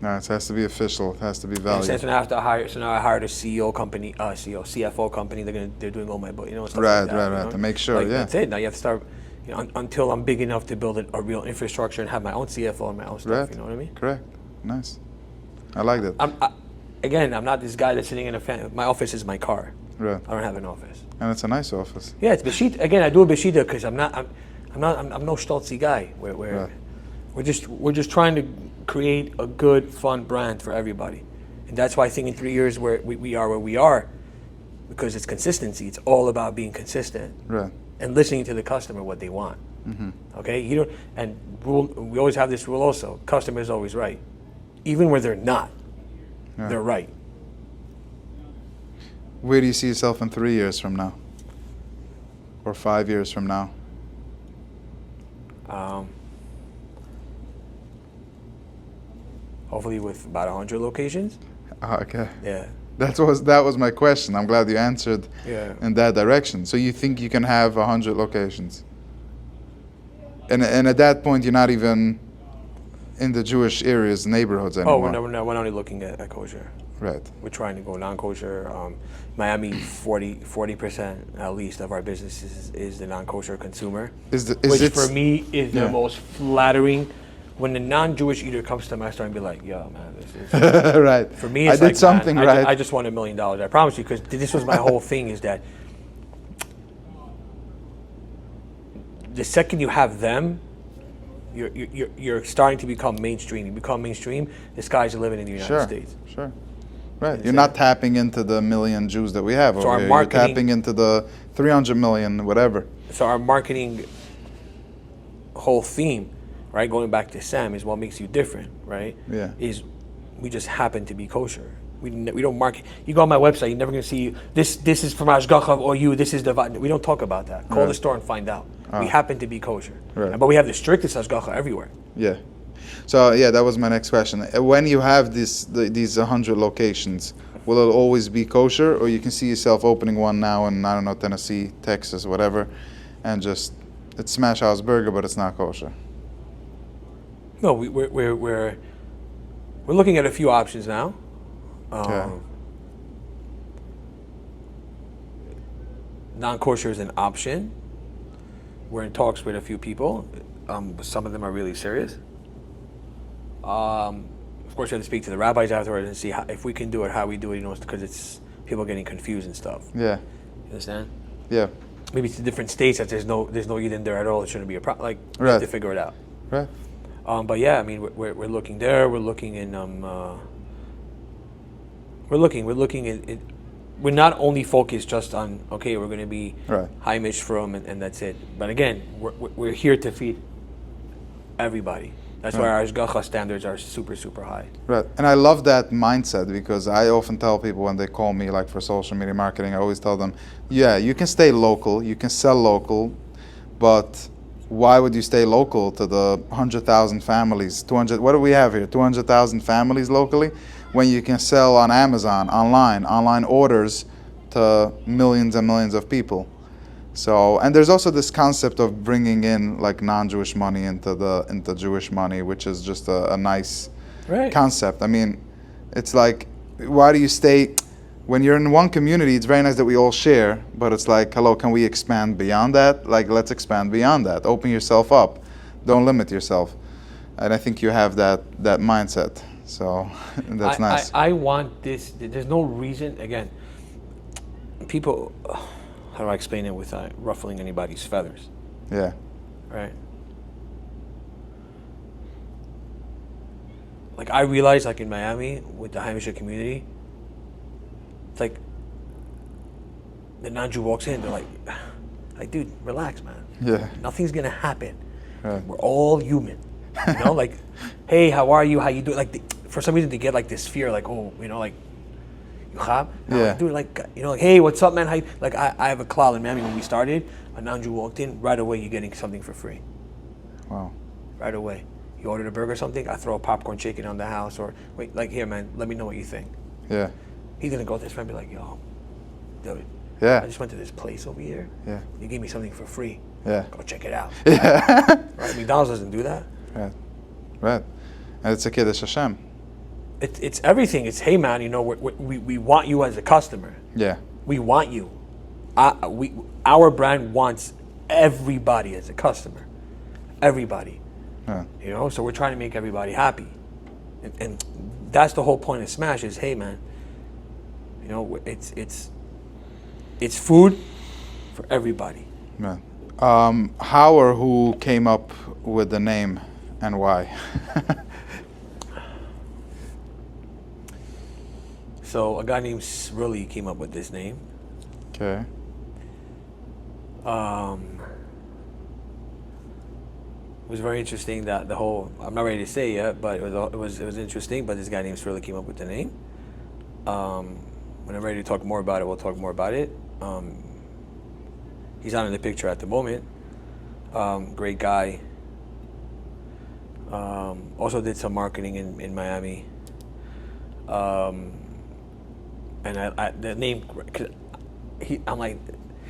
Speaker 1: No, it has to be official. It has to be
Speaker 2: And
Speaker 1: valid.
Speaker 2: so now I have to hire. So now I hired a CEO company, CFO company. They're doing all my, stuff
Speaker 1: Right,
Speaker 2: like that,
Speaker 1: right, right. To make sure, yeah.
Speaker 2: That's it. Now you have to start. Until I'm big enough to build a real infrastructure and have my own CFO and my own stuff.
Speaker 1: Right.
Speaker 2: You know what I mean?
Speaker 1: Correct. Nice. I like that.
Speaker 2: I'm not this guy that's sitting in a fan. My office is my car.
Speaker 1: Right.
Speaker 2: I don't have an office.
Speaker 1: And it's a nice office.
Speaker 2: Yeah, it's Beshita. Again, I do a Beshita because I'm no stoltzy guy.
Speaker 1: Right.
Speaker 2: We're just trying to create a good, fun brand for everybody, and that's why I think in 3 years we are where we are, because it's consistency. It's all about being consistent.
Speaker 1: Right.
Speaker 2: And listening to the customer what they want. Okay, we always have this rule also. Customer is always right, even where they're not.
Speaker 1: Yeah.
Speaker 2: They're right.
Speaker 1: Where do you see yourself in 3 years from now? Or 5 years from now?
Speaker 2: Hopefully with about 100 locations.
Speaker 1: Okay.
Speaker 2: Yeah.
Speaker 1: That was my question. I'm glad you answered in that direction. So you think you can have 100 locations? And at that point, you're not even in the Jewish areas, neighborhoods anymore.
Speaker 2: We're only looking at kosher.
Speaker 1: Right.
Speaker 2: We're trying to go non-kosher. Miami, 40% at least of our business is the non-kosher consumer. Which for me is the most flattering. When the non-Jewish eater comes to my store and be like, "Yo, man, this is..."
Speaker 1: Right.
Speaker 2: For me, it's
Speaker 1: I did something right.
Speaker 2: I just won $1 million. I promise you, because this was my whole thing, is that the second you have them, you're starting to become mainstream. You become mainstream, the sky's the limit in the United States.
Speaker 1: Sure. Right. You're not tapping into the million Jews that we have over here. You're tapping into the 300 million, whatever.
Speaker 2: So our marketing whole theme, right, going back to Sam, is what makes you different, right?
Speaker 1: Yeah.
Speaker 2: Is we just happen to be kosher. We don't market. You go on my website, you're never going to see this is from Ashgacha or you. This is the. We don't talk about that. Call the store and find out. We happen to be kosher, but we have the strictest Ashgacha everywhere.
Speaker 1: Yeah. So that was my next question. When you have these 100 locations, will it always be kosher, or you can see yourself opening one now in, I don't know, Tennessee, Texas, whatever, and just it's Smash House Burger, but it's not kosher?
Speaker 2: No, we're looking at a few options now. Non-kosher is an option. We're in talks with a few people. Some of them are really serious. Of course, you have to speak to the rabbis afterwards and see if we can do it, how we do it, because it's people getting confused and stuff.
Speaker 1: Yeah.
Speaker 2: You understand?
Speaker 1: Yeah.
Speaker 2: Maybe it's different states that there's no Yid in there at all. It shouldn't be a problem. We have to figure it out.
Speaker 1: Right.
Speaker 2: But yeah, I mean, we're looking there. We're looking in. We're looking at. We're not only focused just on we're going to be Heimish from and that's it. But again, we're here to feed everybody. That's why our Ashgacha standards are super, super high. Right.
Speaker 1: And I love that mindset, because I often tell people when they call me like for social media marketing, I always tell them, yeah, you can stay local, you can sell local, but why would you stay local to the 100,000 families, 200, what do we have here, 200,000 families locally, when you can sell on Amazon, online orders to millions and millions of people? So, and there's also this concept of bringing in like non-Jewish money into Jewish money, which is just a nice concept. I mean, it's like, why do you stay? When you're in one community, it's very nice that we all share, but it's like, hello, can we expand beyond that? Like, let's expand beyond that. Open yourself up. Don't limit yourself. And I think you have that mindset. So that's nice.
Speaker 2: I want this. There's no reason. Again, people. How do I explain it without ruffling anybody's feathers?
Speaker 1: Yeah.
Speaker 2: Right. Like I realized, like in Miami with the Haimisha community, it's like the non-Jew walks in, they're like, dude, relax, man.
Speaker 1: Yeah.
Speaker 2: Nothing's gonna happen. Right. We're all human. You know, like, hey, how are you? How you doing? Like, for some reason they get like this fear, like, oh, you know, like. Dude, like, you know, like, hey, what's up, man? How you? Like, I have a klal in Miami when we started. A non-Jew walked in, right away you're getting something for free.
Speaker 1: Wow.
Speaker 2: Right away. You ordered a burger or something, I throw a popcorn chicken on the house, or wait, like, here, man, let me know what you think.
Speaker 1: Yeah.
Speaker 2: He's gonna go to his friend and be like, yo, dude, I just went to this place over here.
Speaker 1: Yeah.
Speaker 2: You gave me something for free.
Speaker 1: Yeah.
Speaker 2: Go check it out.
Speaker 1: Yeah.
Speaker 2: Right? McDonald's doesn't do that.
Speaker 1: Right. And it's a Kiddush Hashem.
Speaker 2: it's everything. It's, hey man, you know, we want you as a customer.
Speaker 1: Yeah.
Speaker 2: We want you. Our brand wants everybody as a customer. Everybody.
Speaker 1: Yeah.
Speaker 2: You know, so we're trying to make everybody happy. And that's the whole point of Smash is, hey man, you know, it's food for everybody.
Speaker 1: Yeah. How or who came up with the name and why?
Speaker 2: So a guy named Srilly came up with this name.
Speaker 1: Okay.
Speaker 2: It was very interesting that the whole, I'm not ready to say yet, but it was interesting. But this guy named Srilly came up with the name. When I'm ready to talk more about it, we'll talk more about it. He's not in the picture at the moment. Great guy. Also did some marketing in Miami. And the name, I'm like,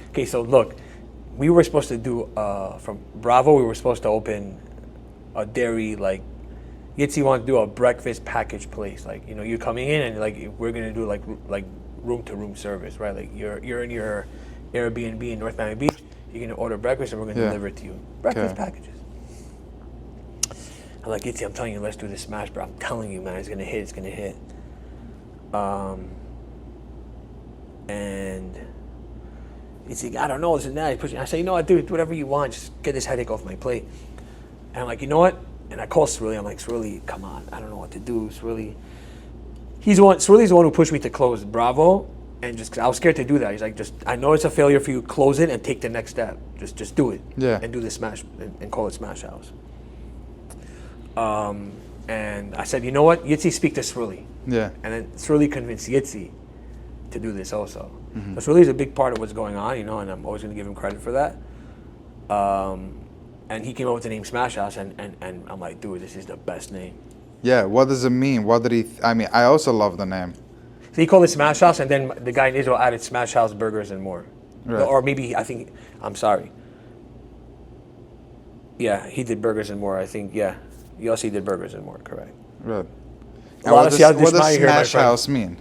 Speaker 2: okay, so look, we were supposed to do, from Bravo, we were supposed to open a dairy, like, Yitzi wanted to do a breakfast package place. Like, you know, you're coming in and like, we're gonna do like room to room service, right? Like you're in your Airbnb in North Miami Beach, you're gonna order breakfast and we're gonna deliver it to you. Breakfast packages. I'm like, Yitzi, I'm telling you, let's do this Smash, bro. I'm telling you, man, it's gonna hit. And he's like, I don't know, this and that. He's pushing. I say, you know what, dude, do whatever you want. Just get this headache off my plate. And I'm like, you know what? And I call Srilly. I'm like, Srilly, come on. I don't know what to do. Srilly's the one who pushed me to close Bravo. And just, 'cause I was scared to do that. He's like, just, I know it's a failure for you. Close it and take the next step. Just do it.
Speaker 1: Yeah.
Speaker 2: And do the Smash, and call it Smash House. And I said, you know what? Yitzi, speak to Srilly.
Speaker 1: Yeah.
Speaker 2: And then Srilly convinced Yitzi to do this also. So Srilly is a big part of what's going on, you know, and I'm always going to give him credit for that. And he came up with the name Smash House, and I'm like, dude, this is the best name.
Speaker 1: Yeah, what does it mean? What did he, I mean, I also love the name.
Speaker 2: So he called it Smash House, and then the guy in Israel added Smash House Burgers and More.
Speaker 1: Right.
Speaker 2: Or maybe, I'm sorry. Yeah, he did Burgers and More, I think, yeah. Yossi did Burgers and More, correct.
Speaker 1: Right.
Speaker 2: A lot of
Speaker 1: What does Smash House mean?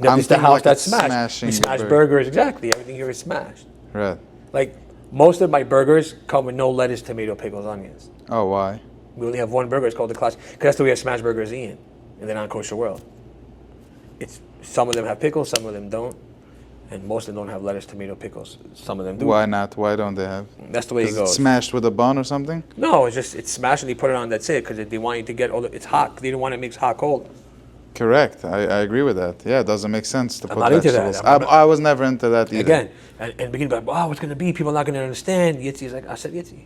Speaker 2: It's the house
Speaker 1: like
Speaker 2: that's
Speaker 1: it's
Speaker 2: smashed. We
Speaker 1: smashing
Speaker 2: smash
Speaker 1: your
Speaker 2: burgers, exactly. Everything here is smashed.
Speaker 1: Right.
Speaker 2: Like, most of my burgers come with no lettuce, tomato, pickles, onions.
Speaker 1: Oh, why?
Speaker 2: We only have one burger. It's called the Classic. Because that's the way I smash burgers in the non-kosher world. Some of them have pickles, some of them don't. And most of them don't have lettuce, tomato, pickles. Some of them do.
Speaker 1: Why not? Why don't they have?
Speaker 2: That's the way it
Speaker 1: Is
Speaker 2: goes.
Speaker 1: it smashed with a bun or something?
Speaker 2: No, it's smashed and they put it on, that's it. Because they want you to get it's hot. They don't want it mixed hot cold.
Speaker 1: Correct. I agree with that. Yeah, it doesn't make sense to put
Speaker 2: not into that.
Speaker 1: vegetables. I was never into that either.
Speaker 2: Again, and beginning like, wow, what's going to be? People are not going to understand. Yitzi's like, I said Yitzi.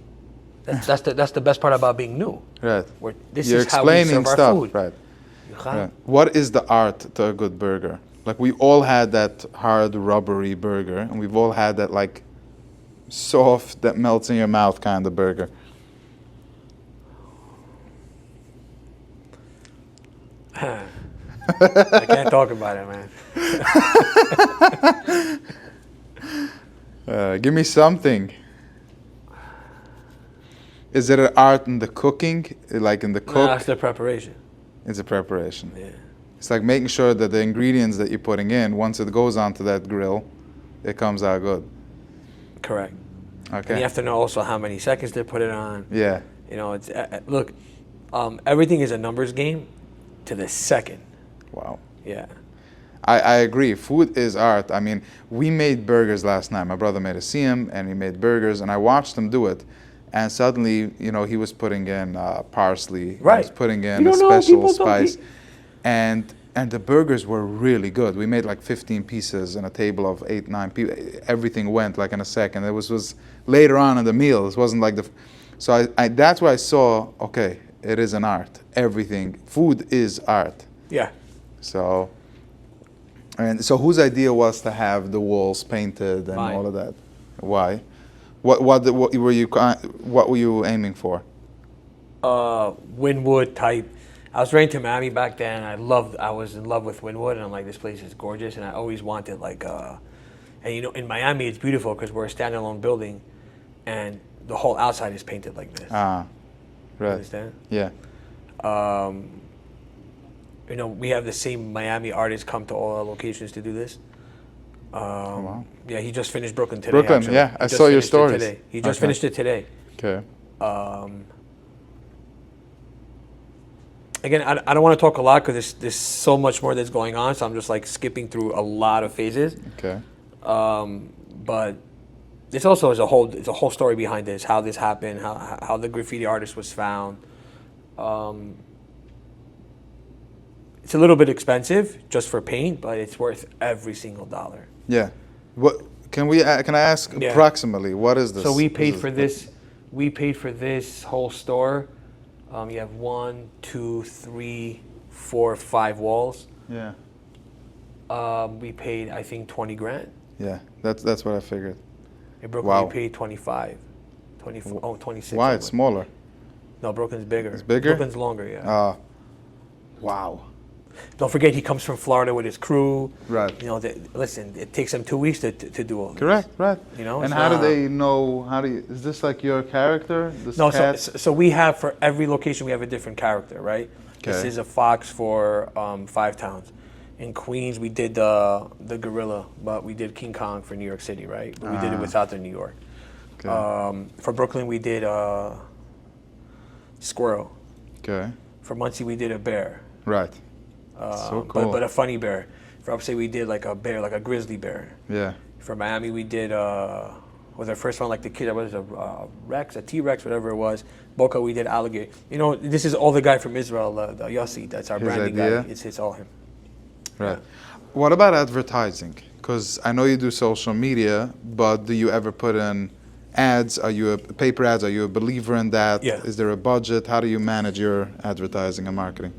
Speaker 2: That's the best part about being new.
Speaker 1: Right.
Speaker 2: This
Speaker 1: You're
Speaker 2: is how we
Speaker 1: explaining
Speaker 2: serve our
Speaker 1: stuff.
Speaker 2: food.
Speaker 1: Right. What is the art to a good burger? Like, we all had that hard, rubbery burger, and we've all had that, like, soft, that melts in your mouth kind of burger.
Speaker 2: I can't talk about it, man.
Speaker 1: Give me something. Is it an art in the cooking? Like in the cook?
Speaker 2: No, it's the preparation.
Speaker 1: It's a preparation.
Speaker 2: Yeah.
Speaker 1: It's like making sure that the ingredients that you're putting in, once it goes onto that grill, it comes out good.
Speaker 2: Correct.
Speaker 1: Okay.
Speaker 2: And you have to know also how many seconds to put it on.
Speaker 1: Yeah.
Speaker 2: You know, it's look, everything is a numbers game to the second.
Speaker 1: Wow.
Speaker 2: Yeah.
Speaker 1: I agree. Food is art. I mean, we made burgers last night. My brother made a CM, and he made burgers, and I watched him do it. And suddenly, you know, he was putting in parsley.
Speaker 2: Right.
Speaker 1: He was putting in a special spice. And the burgers were really good. We made like 15 pieces in a table of 8, 9 people. Everything went like in a second. It was later on in the meal. It wasn't like so I that's why I saw, okay, it is an art. Everything. Food is art.
Speaker 2: Yeah.
Speaker 1: So whose idea was to have the walls painted and
Speaker 2: Mine.
Speaker 1: all of that? Why? What were you aiming for?
Speaker 2: Wynwood type. I was very into Miami back then. I was in love with Wynwood, and I'm like, this place is gorgeous, and I always wanted like, and you know, in Miami it's beautiful because we're a standalone building, and the whole outside is painted like this.
Speaker 1: Ah,
Speaker 2: You
Speaker 1: right.
Speaker 2: understand?
Speaker 1: Yeah.
Speaker 2: you know, we have the same Miami artist come to all our locations to do this.
Speaker 1: Wow.
Speaker 2: Yeah, he just finished Brooklyn today.
Speaker 1: Brooklyn,
Speaker 2: actually.
Speaker 1: yeah,
Speaker 2: He
Speaker 1: I
Speaker 2: just
Speaker 1: saw your
Speaker 2: finished it
Speaker 1: stories.
Speaker 2: today. He just
Speaker 1: Okay.
Speaker 2: finished it today.
Speaker 1: Okay.
Speaker 2: Again, I don't want to talk a lot because there's so much more that's going on, so I'm just like skipping through a lot of phases.
Speaker 1: Okay.
Speaker 2: But this also is a whole story behind this, how this happened, how the graffiti artist was found. It's a little bit expensive just for paint, but it's worth every single dollar.
Speaker 1: Yeah. What can I ask
Speaker 2: Yeah.
Speaker 1: approximately what is this?
Speaker 2: So we paid for this. We paid for this whole store. You have 1, 2, 3, 4, 5 walls.
Speaker 1: Yeah.
Speaker 2: We paid, I think, 20 grand.
Speaker 1: Yeah. That's what I figured.
Speaker 2: In Brooklyn,
Speaker 1: Wow.
Speaker 2: we paid 25. 24, 26.
Speaker 1: Why it's smaller?
Speaker 2: No, Brooklyn's bigger.
Speaker 1: It's bigger?
Speaker 2: Brooklyn's longer, yeah.
Speaker 1: Wow.
Speaker 2: Don't forget, he comes from Florida with his crew.
Speaker 1: Right.
Speaker 2: You know, listen, it takes them 2 weeks to do all this.
Speaker 1: Correct. Right.
Speaker 2: You know,
Speaker 1: And
Speaker 2: it's
Speaker 1: how do
Speaker 2: not-
Speaker 1: they know? Is this like your character? This
Speaker 2: No,
Speaker 1: cat?
Speaker 2: so we have, for every location, we have a different character, right? This
Speaker 1: Okay.
Speaker 2: is a fox for 5 towns. In Queens, we did the gorilla, but we did King Kong for New York City, right? But we did it without the New York.
Speaker 1: Okay.
Speaker 2: For Brooklyn, we did squirrel.
Speaker 1: Okay.
Speaker 2: For Muncie, we did a bear.
Speaker 1: Right. So cool.
Speaker 2: But a funny bear. For upstate, we did like a bear, like a grizzly bear.
Speaker 1: Yeah.
Speaker 2: For Miami, we did was our first one, like the kid that was a Rex, a T-Rex, whatever it was. Boca, we did alligator. You know, this is all the guy from Israel, the Yossi. That's our
Speaker 1: His
Speaker 2: branding
Speaker 1: idea?
Speaker 2: guy. It's all him.
Speaker 1: Right. What about advertising? Because I know you do social media, but do you ever put in ads? Are you paper ads? Are you a believer in that?
Speaker 2: Yeah.
Speaker 1: Is there a budget? How do you manage your advertising and marketing?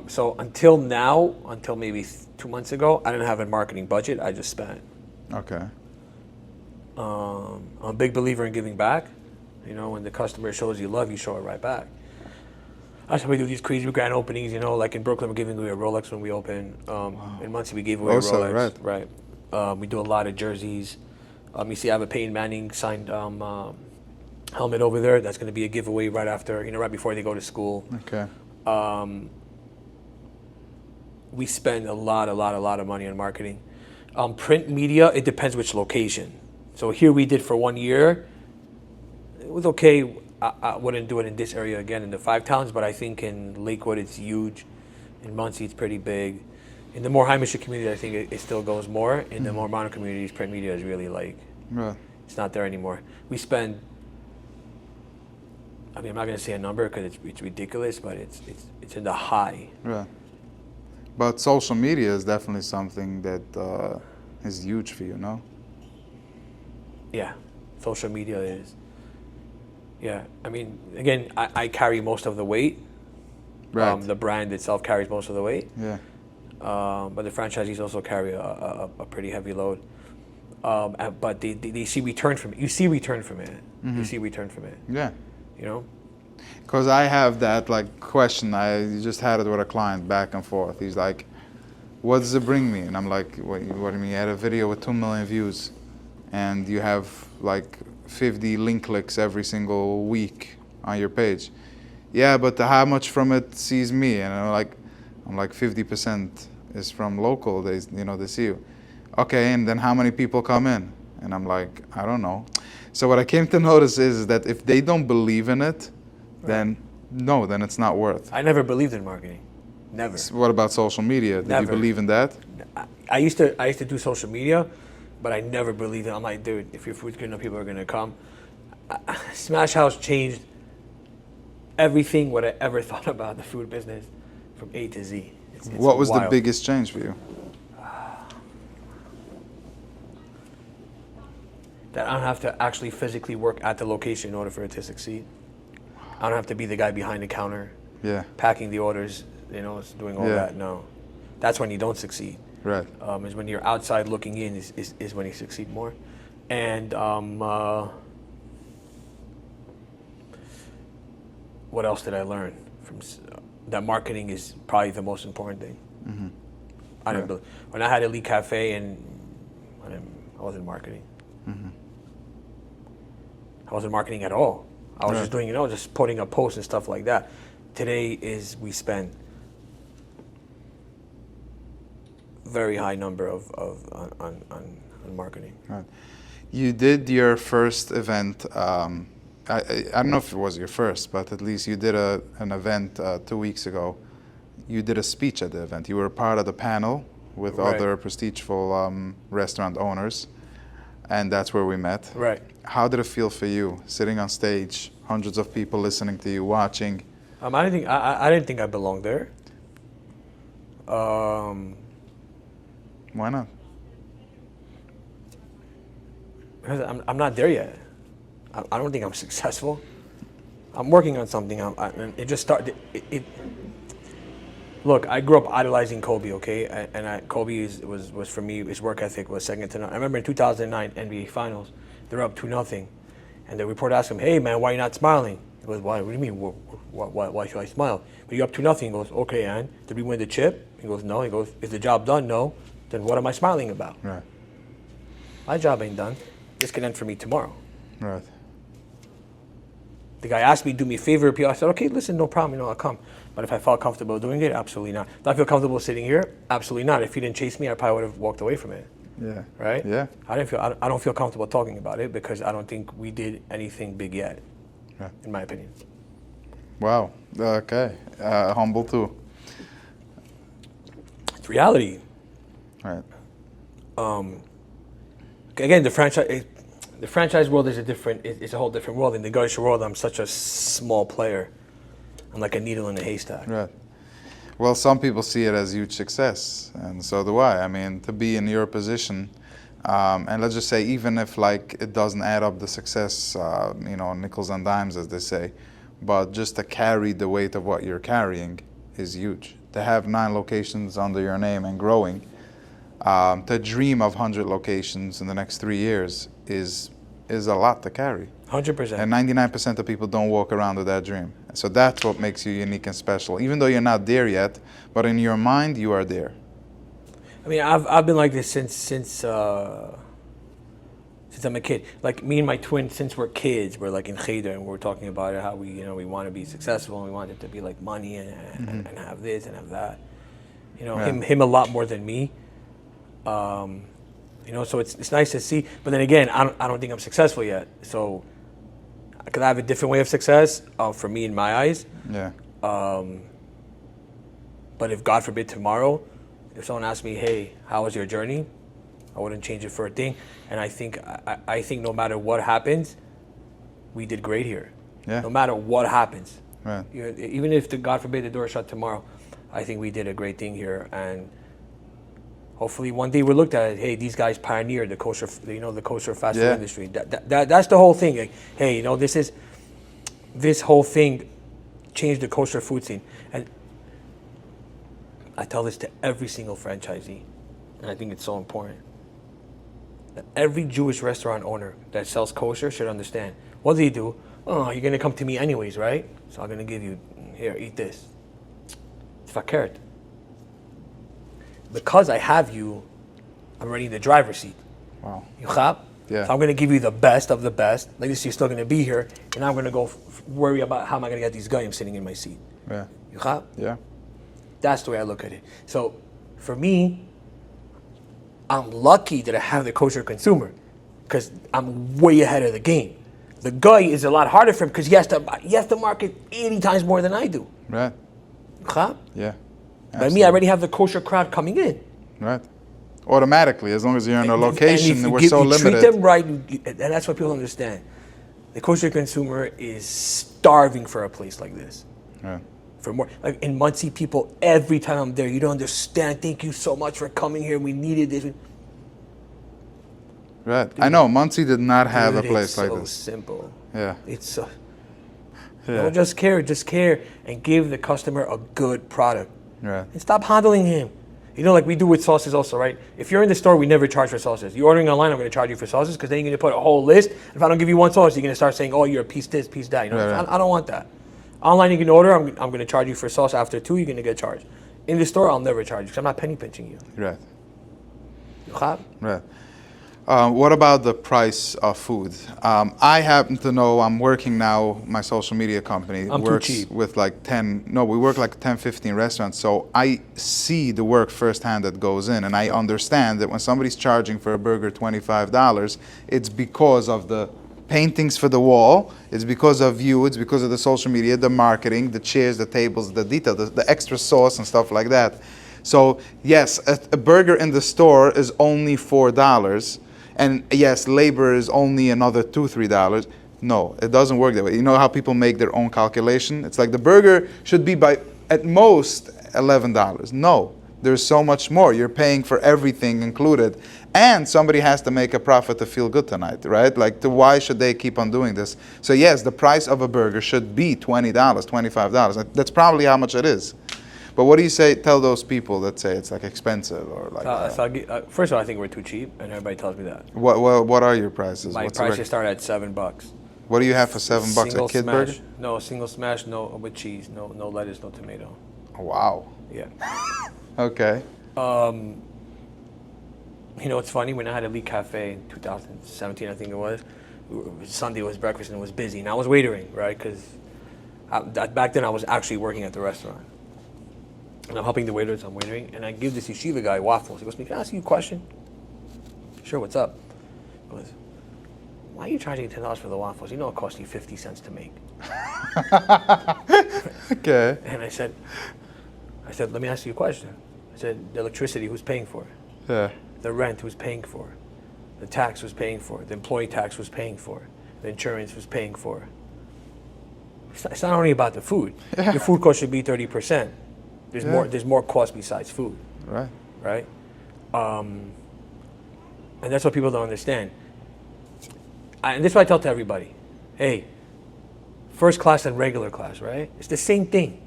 Speaker 2: So until now, until maybe 2 months ago, I didn't have a marketing budget. I just spent.
Speaker 1: Okay.
Speaker 2: I'm a big believer in giving back. You know, when the customer shows you love, you show it right back. That's why we do these crazy grand openings. You know, like in Brooklyn, we're giving away a Rolex when we open. In Muncie, we gave away a
Speaker 1: Also,
Speaker 2: Rolex. Right. We do a lot of jerseys. You see, I have a Peyton Manning signed helmet over there. That's going to be a giveaway right after, you know, right before they go to school.
Speaker 1: Okay.
Speaker 2: We spend a lot of money on marketing. Print media, it depends which location. So here we did for 1 year. It was okay. I wouldn't do it in this area again in the 5 towns, but I think in Lakewood it's huge. In Muncie it's pretty big. In the more high mission community, I think it still goes more. In the more modern communities, print media is really like,
Speaker 1: Right.
Speaker 2: it's not there anymore. We spend, I mean, I'm not going to say a number because it's ridiculous, but it's in the high.
Speaker 1: Right. But social media is definitely something that is huge for you, no?
Speaker 2: Yeah, social media is. Yeah, I mean, again, I carry most of the weight.
Speaker 1: Right.
Speaker 2: The brand itself carries most of the weight.
Speaker 1: Yeah.
Speaker 2: But the franchisees also carry a pretty heavy load. But they see return from it. You see return from it. You see return from it.
Speaker 1: Yeah.
Speaker 2: You know?
Speaker 1: Because I have that like question. I just had it with a client back and forth. He's like, "What does it bring me?" And I'm like, "What do you mean? You had a video with 2 million views, and you have like 50 link clicks every single week on your page." Yeah, but how much from it sees me? And I'm like 50% is from local. They see you. Okay, and then how many people come in? And I'm like, I don't know. So what I came to notice is that if they don't believe in it, then it's not worth.
Speaker 2: I never believed in marketing. Never.
Speaker 1: What about social media? Did you
Speaker 2: Never.
Speaker 1: believe in that?
Speaker 2: I used to do social media, but I never believed it. I'm like, dude, if your food's good enough, people are gonna come. Smash House changed everything what I ever thought about the food business from A to Z. It's
Speaker 1: What was the
Speaker 2: wild.
Speaker 1: biggest change for you?
Speaker 2: That I don't have to actually physically work at the location in order for it to succeed. I don't have to be the guy behind the counter,
Speaker 1: Yeah,
Speaker 2: packing the orders, doing all
Speaker 1: Yeah.
Speaker 2: that. No, that's when you don't succeed.
Speaker 1: right.
Speaker 2: Is when you're outside looking in is when you succeed more. And what else did I learn from that? Marketing is probably the most important thing. I didn't believe, when I had Elite Cafe and I wasn't marketing. I wasn't marketing at all. I was just doing, just putting up posts and stuff like that. Today we spend very high number on marketing.
Speaker 1: Right. You did your first event. I don't know if it was your first, but at least you did an event 2 weeks ago. You did a speech at the event. You were part of the panel with other prestigeful restaurant owners, and that's where we met.
Speaker 2: Right.
Speaker 1: How did it feel for you, sitting on stage, hundreds of people listening to you, watching?
Speaker 2: I didn't think I belonged there.
Speaker 1: Why not?
Speaker 2: Because I'm not there yet. I don't think I'm successful. I'm working on something. It just started. Look, I grew up idolizing Kobe, okay? And Kobe was for me, his work ethic was second to none. I remember in 2009 NBA Finals, they're up 2-0. And the reporter asked him, hey man, why are you not smiling? He goes, why? What do you mean? Why should I smile? But you're up 2-0. He goes, okay, and did we win the chip? He goes, no. He goes, is the job done? No. Then what am I smiling about?
Speaker 1: Right.
Speaker 2: My job ain't done. This can end for me tomorrow.
Speaker 1: Right.
Speaker 2: The guy asked me, do me a favor, I said, okay, listen, no problem, I'll come. But if I felt comfortable doing it, absolutely not. Do I feel comfortable sitting here? Absolutely not. If he didn't chase me, I probably would have walked away from it.
Speaker 1: Yeah.
Speaker 2: Right?
Speaker 1: Yeah.
Speaker 2: I don't feel comfortable talking about it because I don't think we did anything big yet, in my opinion.
Speaker 1: Wow. Okay. Humble too.
Speaker 2: It's reality.
Speaker 1: Right.
Speaker 2: Again, the franchise world is it's a whole different world. In the grocery world, I'm such a small player. I'm like a needle in a haystack.
Speaker 1: Right. Well, some people see it as huge success, and so do I. I mean, to be in your position, and let's just say, even if like it doesn't add up the success, nickels and dimes, as they say, but just to carry the weight of what you're carrying is huge. To have 9 locations under your name and growing, to dream of 100 locations in the next 3 years is a lot to carry.
Speaker 2: 100%.
Speaker 1: And 99% of people don't walk around with that dream. So that's what makes you unique and special. Even though you're not there yet, but in your mind, you are there.
Speaker 2: I mean, I've been like this since I'm a kid. Like me and my twin, since we're kids, we're like in Cheder and we're talking about it, how we want to be successful and we want it to be like money and have this and have that. Him a lot more than me. So it's nice to see. But then again, I don't think I'm successful yet. So could I have a different way of success for me in my eyes?
Speaker 1: Yeah.
Speaker 2: But if God forbid tomorrow, if someone asked me, hey, how was your journey? I wouldn't change it for a thing. And I think no matter what happens, we did great here.
Speaker 1: Yeah.
Speaker 2: No matter what happens.
Speaker 1: Right.
Speaker 2: Even if God forbid the door is shut tomorrow, I think we did a great thing here. And hopefully one day we're looked at it, hey, these guys pioneered the kosher, the kosher fast food industry. That's the whole thing. Like, hey, this whole thing changed the kosher food scene. And I tell this to every single franchisee, and I think it's so important, that every Jewish restaurant owner that sells kosher should understand. What do you do? Oh, you're going to come to me anyways, right? So I'm going to give you, here, eat this. It's fakert. Because I have you, I'm already in the driver's seat.
Speaker 1: Wow.
Speaker 2: You chab?
Speaker 1: Yeah.
Speaker 2: So I'm going to give you the best of the best. Like this, you're still going to be here, and I'm going to go worry about how am I going to get these guys sitting in my seat.
Speaker 1: Yeah.
Speaker 2: You chab?
Speaker 1: Yeah.
Speaker 2: That's the way I look at it. So for me, I'm lucky that I have the kosher consumer because I'm way ahead of the game. The guy is a lot harder for him because he has to market 80 times more than I do.
Speaker 1: Right.
Speaker 2: You chab?
Speaker 1: Yeah.
Speaker 2: By me, I already have the kosher crowd coming in.
Speaker 1: Right. Automatically, as long as you're in a location,
Speaker 2: and
Speaker 1: we're so limited.
Speaker 2: Treat them right, and that's what people understand. The kosher consumer is starving for a place like this.
Speaker 1: Right.
Speaker 2: For more, like in Muncie, people every time I'm there, you don't understand. Thank you so much for coming here. We needed this.
Speaker 1: Right. Dude, I know Muncie did not have a place like this.
Speaker 2: It's so simple.
Speaker 1: Yeah.
Speaker 2: It's so. Don't just care and give the customer a good product.
Speaker 1: Right.
Speaker 2: And stop handling him. Like we do with sauces also, right? If you're in the store, we never charge for sauces. You're ordering online, I'm going to charge you for sauces because then you're going to put a whole list. If I don't give you one sauce, you're going to start saying, oh, you're a piece this, piece that. Right. I don't want that. Online, you can order. I'm going to charge you for sauce. After 2, you're going to get charged. In the store, I'll never charge you because I'm not penny pinching you.
Speaker 1: Right.
Speaker 2: Right.
Speaker 1: What about the price of food? I happen to know I'm working now, my social media company
Speaker 2: I'm too
Speaker 1: works
Speaker 2: cheap.
Speaker 1: with like 10, no, we work like 10, 15 restaurants. So I see the work firsthand that goes in, and I understand that when somebody's charging for a burger $25, it's because of the paintings for the wall, it's because of you, it's because of the social media, the marketing, the chairs, the tables, the detail, the extra sauce and stuff like that. So yes, a burger in the store is only $4. And yes, labor is only another $2, $3. No, it doesn't work that way. You know how people make their own calculation? It's like the burger should be by at most $11. No, there's so much more. You're paying for everything included. And somebody has to make a profit to feel good tonight, right? Like, why should they keep on doing this? So yes, the price of a burger should be $20, $25. That's probably how much it is. But what do you tell those people that say it's like expensive or like?
Speaker 2: First of all, I think we're too cheap, and everybody tells me that.
Speaker 1: What are your prices?
Speaker 2: My prices start at $7.
Speaker 1: What do you have for $7? A kid burger?
Speaker 2: No, a single smash, no with cheese, no lettuce, no tomato.
Speaker 1: Wow.
Speaker 2: Yeah.
Speaker 1: Okay.
Speaker 2: You know, it's funny, when I had Elite Cafe in 2017, I think it was, Sunday was breakfast and it was busy, and I was waitering, right? Because back then I was actually working at the restaurant. And I'm helping the waiters, I'm waitering, and I give this yeshiva guy waffles. He goes to me, "Can I ask you a question?" Sure, what's up? He goes, "Why are you charging $10 for the waffles? You know it costs you 50 cents to make."
Speaker 1: Okay.
Speaker 2: And I said, "Let me ask you a question." I said, "The electricity, who's paying for it?
Speaker 1: Yeah.
Speaker 2: The rent, who's paying for it? The tax, who's paying for it? The employee tax, who's paying for it? The insurance, who's paying for it?" It's not only about the food.
Speaker 1: Yeah.
Speaker 2: Your food cost should be 30%. There's
Speaker 1: Yeah.
Speaker 2: more. There's more cost besides food.
Speaker 1: Right.
Speaker 2: Right? And that's what people don't understand. And this is what I tell to everybody. Hey, first class and regular class, right? It's the same thing.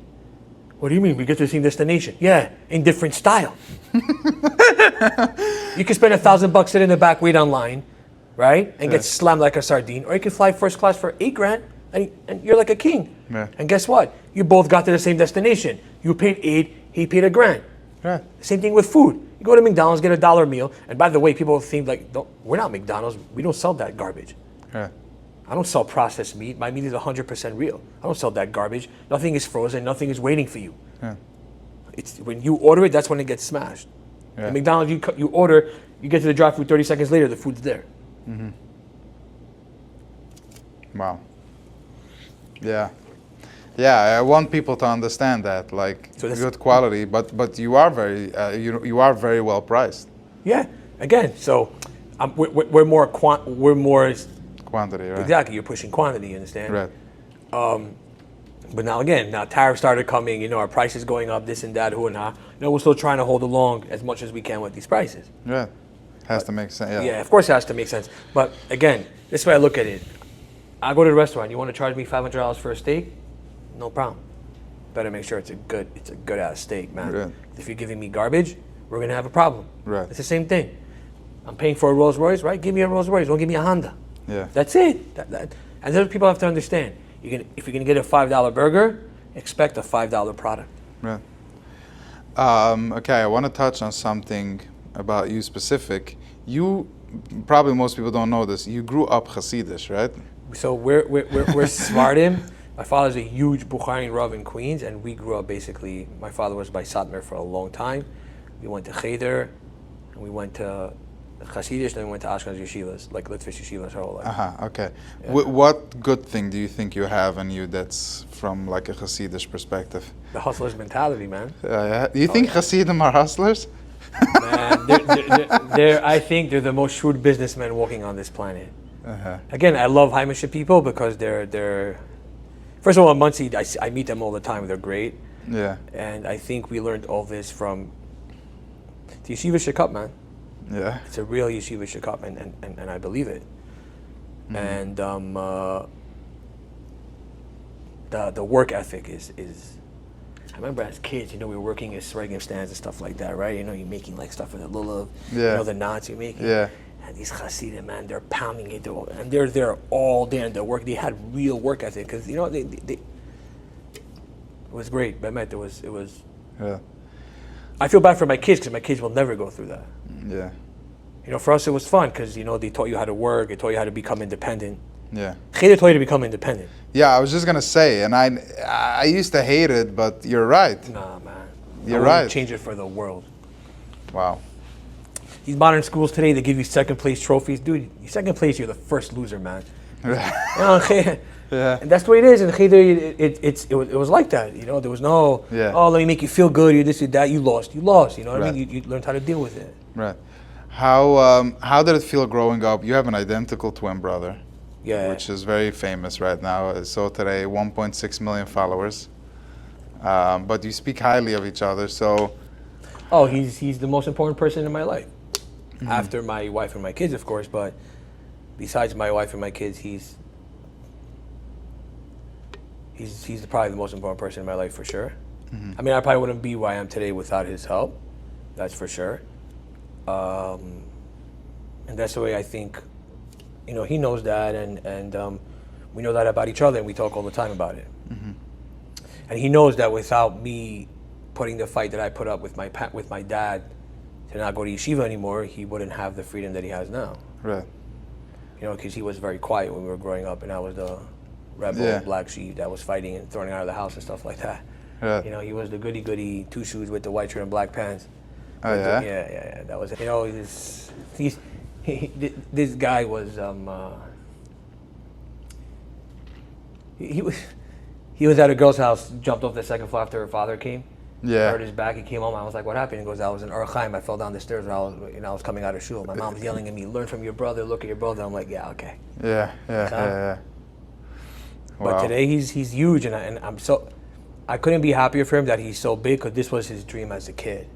Speaker 2: What do you mean? We get to the same destination? Yeah, in different style. You can spend $1,000 sitting in the back, wait online, right? And get slammed like a sardine. Or you can fly first class for $8,000 and you're like a king.
Speaker 1: Yeah.
Speaker 2: And guess what? You both got to the same destination. You paid $8,000, he paid $1,000.
Speaker 1: Right.
Speaker 2: Same thing with food. You go to McDonald's, get a $1 meal. And by the way, people think like, we're not McDonald's. We don't sell that garbage.
Speaker 1: Yeah.
Speaker 2: I don't sell processed meat. My meat is 100% real. I don't sell that garbage. Nothing is frozen. Nothing is waiting for you.
Speaker 1: Yeah.
Speaker 2: It's when you order it, that's when it gets smashed.
Speaker 1: Yeah.
Speaker 2: At McDonald's, you order, you get to the drive-thru 30 seconds later, the food's there.
Speaker 1: Mm-hmm. Wow. Yeah. Yeah, I want people to understand that, like,
Speaker 2: So
Speaker 1: good quality, but you are very you are very well priced.
Speaker 2: Yeah. Again, so we're more
Speaker 1: Quantity, right?
Speaker 2: exactly. You're pushing quantity. You understand?
Speaker 1: Right.
Speaker 2: But now tariffs started coming. You know, our prices going up, this and that, who and how. You know, we're still trying to hold along as much as we can with these prices.
Speaker 1: Yeah. Has to make sense. Yeah.
Speaker 2: Yeah, of course it has to make sense. But again, this is the way I look at it. I go to the restaurant. You want to charge me $500 for a steak? No problem. Better make sure it's a good ass steak, man.
Speaker 1: Right.
Speaker 2: If you're giving me garbage, we're gonna have a problem.
Speaker 1: Right.
Speaker 2: It's the same thing. I'm paying for a Rolls Royce, right? Give me a Rolls Royce. Don't give me a Honda.
Speaker 1: Yeah.
Speaker 2: That's it. And that's what people have to understand. If you're gonna get a $5 burger, expect a $5 product.
Speaker 1: Right. Okay, I want to touch on something about you specific. You probably, most people don't know this. You grew up Hasidish, right?
Speaker 2: So we're Svardim. My father's a huge Bukharian Rav in Queens, and we grew up basically. My father was by Satmar for a long time. We went to Cheder, and we went to Hasidish, then we went to Ashkenaz yeshivas, like Litvish yeshivas our whole life.
Speaker 1: Okay.
Speaker 2: Yeah.
Speaker 1: What good thing do you think you have in you that's from like a Hasidish perspective?
Speaker 2: The hustler's mentality, man.
Speaker 1: Do you think Hasidim are hustlers?
Speaker 2: Man, I think they're the most shrewd businessmen walking on this planet.
Speaker 1: Uh-huh.
Speaker 2: Again, I love Heimische people because they're. First of all, in Muncie, I meet them all the time. They're great.
Speaker 1: Yeah.
Speaker 2: And I think we learned all this from the Yeshiva Shekut, man.
Speaker 1: Yeah.
Speaker 2: It's a real Yeshiva Shekut, and I believe it. Mm-hmm. And the work ethic is. I remember as kids, we were working at Sregim stands and stuff like that, right? You're making like stuff with the lulav, the knots you're making.
Speaker 1: Yeah.
Speaker 2: And these Hasidim, man, they're pounding it, and they're there all day and their work. They had real work ethic because they it was great. It was.
Speaker 1: Yeah.
Speaker 2: I feel bad for my kids because my kids will never go through that.
Speaker 1: Yeah.
Speaker 2: For us it was fun because they taught you how to work, they taught you how to become independent.
Speaker 1: Yeah.
Speaker 2: They taught you to become independent.
Speaker 1: Yeah, I was just gonna say, and I used to hate it, but you're right.
Speaker 2: Nah, man.
Speaker 1: You're
Speaker 2: I wouldn't
Speaker 1: right.
Speaker 2: change it for the world.
Speaker 1: Wow.
Speaker 2: These modern schools today, they give you second place trophies. Dude, you second place, you're the first loser, man.
Speaker 1: Yeah.
Speaker 2: And that's the way it is. And it was like that. There was no, let me make you feel good, you this, you that. You lost. You know what I mean? You learned how to deal with it.
Speaker 1: Right. How did it feel growing up? You have an identical twin brother.
Speaker 2: Yeah.
Speaker 1: Which is very famous right now. So today, 1.6 million followers. But you speak highly of each other. So.
Speaker 2: Oh, he's the most important person in my life. After my wife and my kids, of course. But besides my wife and my kids, he's probably the most important person in my life for sure. I mean, I probably wouldn't be where I am today without his help. That's for sure. And that's the way I think. He knows that, and we know that about each other, and we talk all the time about it. And he knows that without me putting the fight that I put up with my dad to not go to yeshiva anymore, he wouldn't have the freedom that he has now.
Speaker 1: Right.
Speaker 2: Because he was very quiet when we were growing up, and I was the rebel black sheep that was fighting and throwing out of the house and stuff like that.
Speaker 1: Right.
Speaker 2: He was the goody-goody two shoes with the white shirt and black pants.
Speaker 1: Oh, yeah?
Speaker 2: Yeah. That was it. This guy was he was at a girl's house, jumped off the second floor after her father came.
Speaker 1: Yeah.
Speaker 2: Hurt his back. He came home. I was like, "What happened?" He goes, "I was in Ur Chaim. I fell down the stairs when I was coming out of shul. My mom was yelling at me, 'Learn from your brother. Look at your brother.'" I'm like, "Yeah, okay."
Speaker 1: Yeah.
Speaker 2: But
Speaker 1: Wow.
Speaker 2: today he's huge, and I couldn't be happier for him that he's so big because this was his dream as a kid.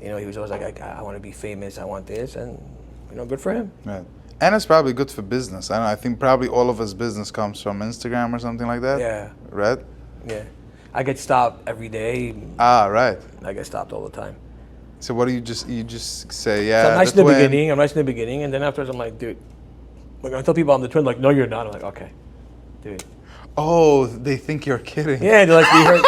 Speaker 2: He was always like, I want to be famous. I want this, and good for him.
Speaker 1: Right. And it's probably good for business. I think probably all of his business comes from Instagram or something like that.
Speaker 2: Yeah.
Speaker 1: Right?
Speaker 2: Yeah. I get stopped every day.
Speaker 1: Ah, right.
Speaker 2: I get stopped all the time.
Speaker 1: So what do you just say? Yeah.
Speaker 2: So I'm nice in the
Speaker 1: twin.
Speaker 2: beginning. And then afterwards I'm like, dude. Like I tell people I'm the twin. Like, no, you're not. I'm like, okay, dude.
Speaker 1: Oh, they think you're kidding.
Speaker 2: Yeah, they're like,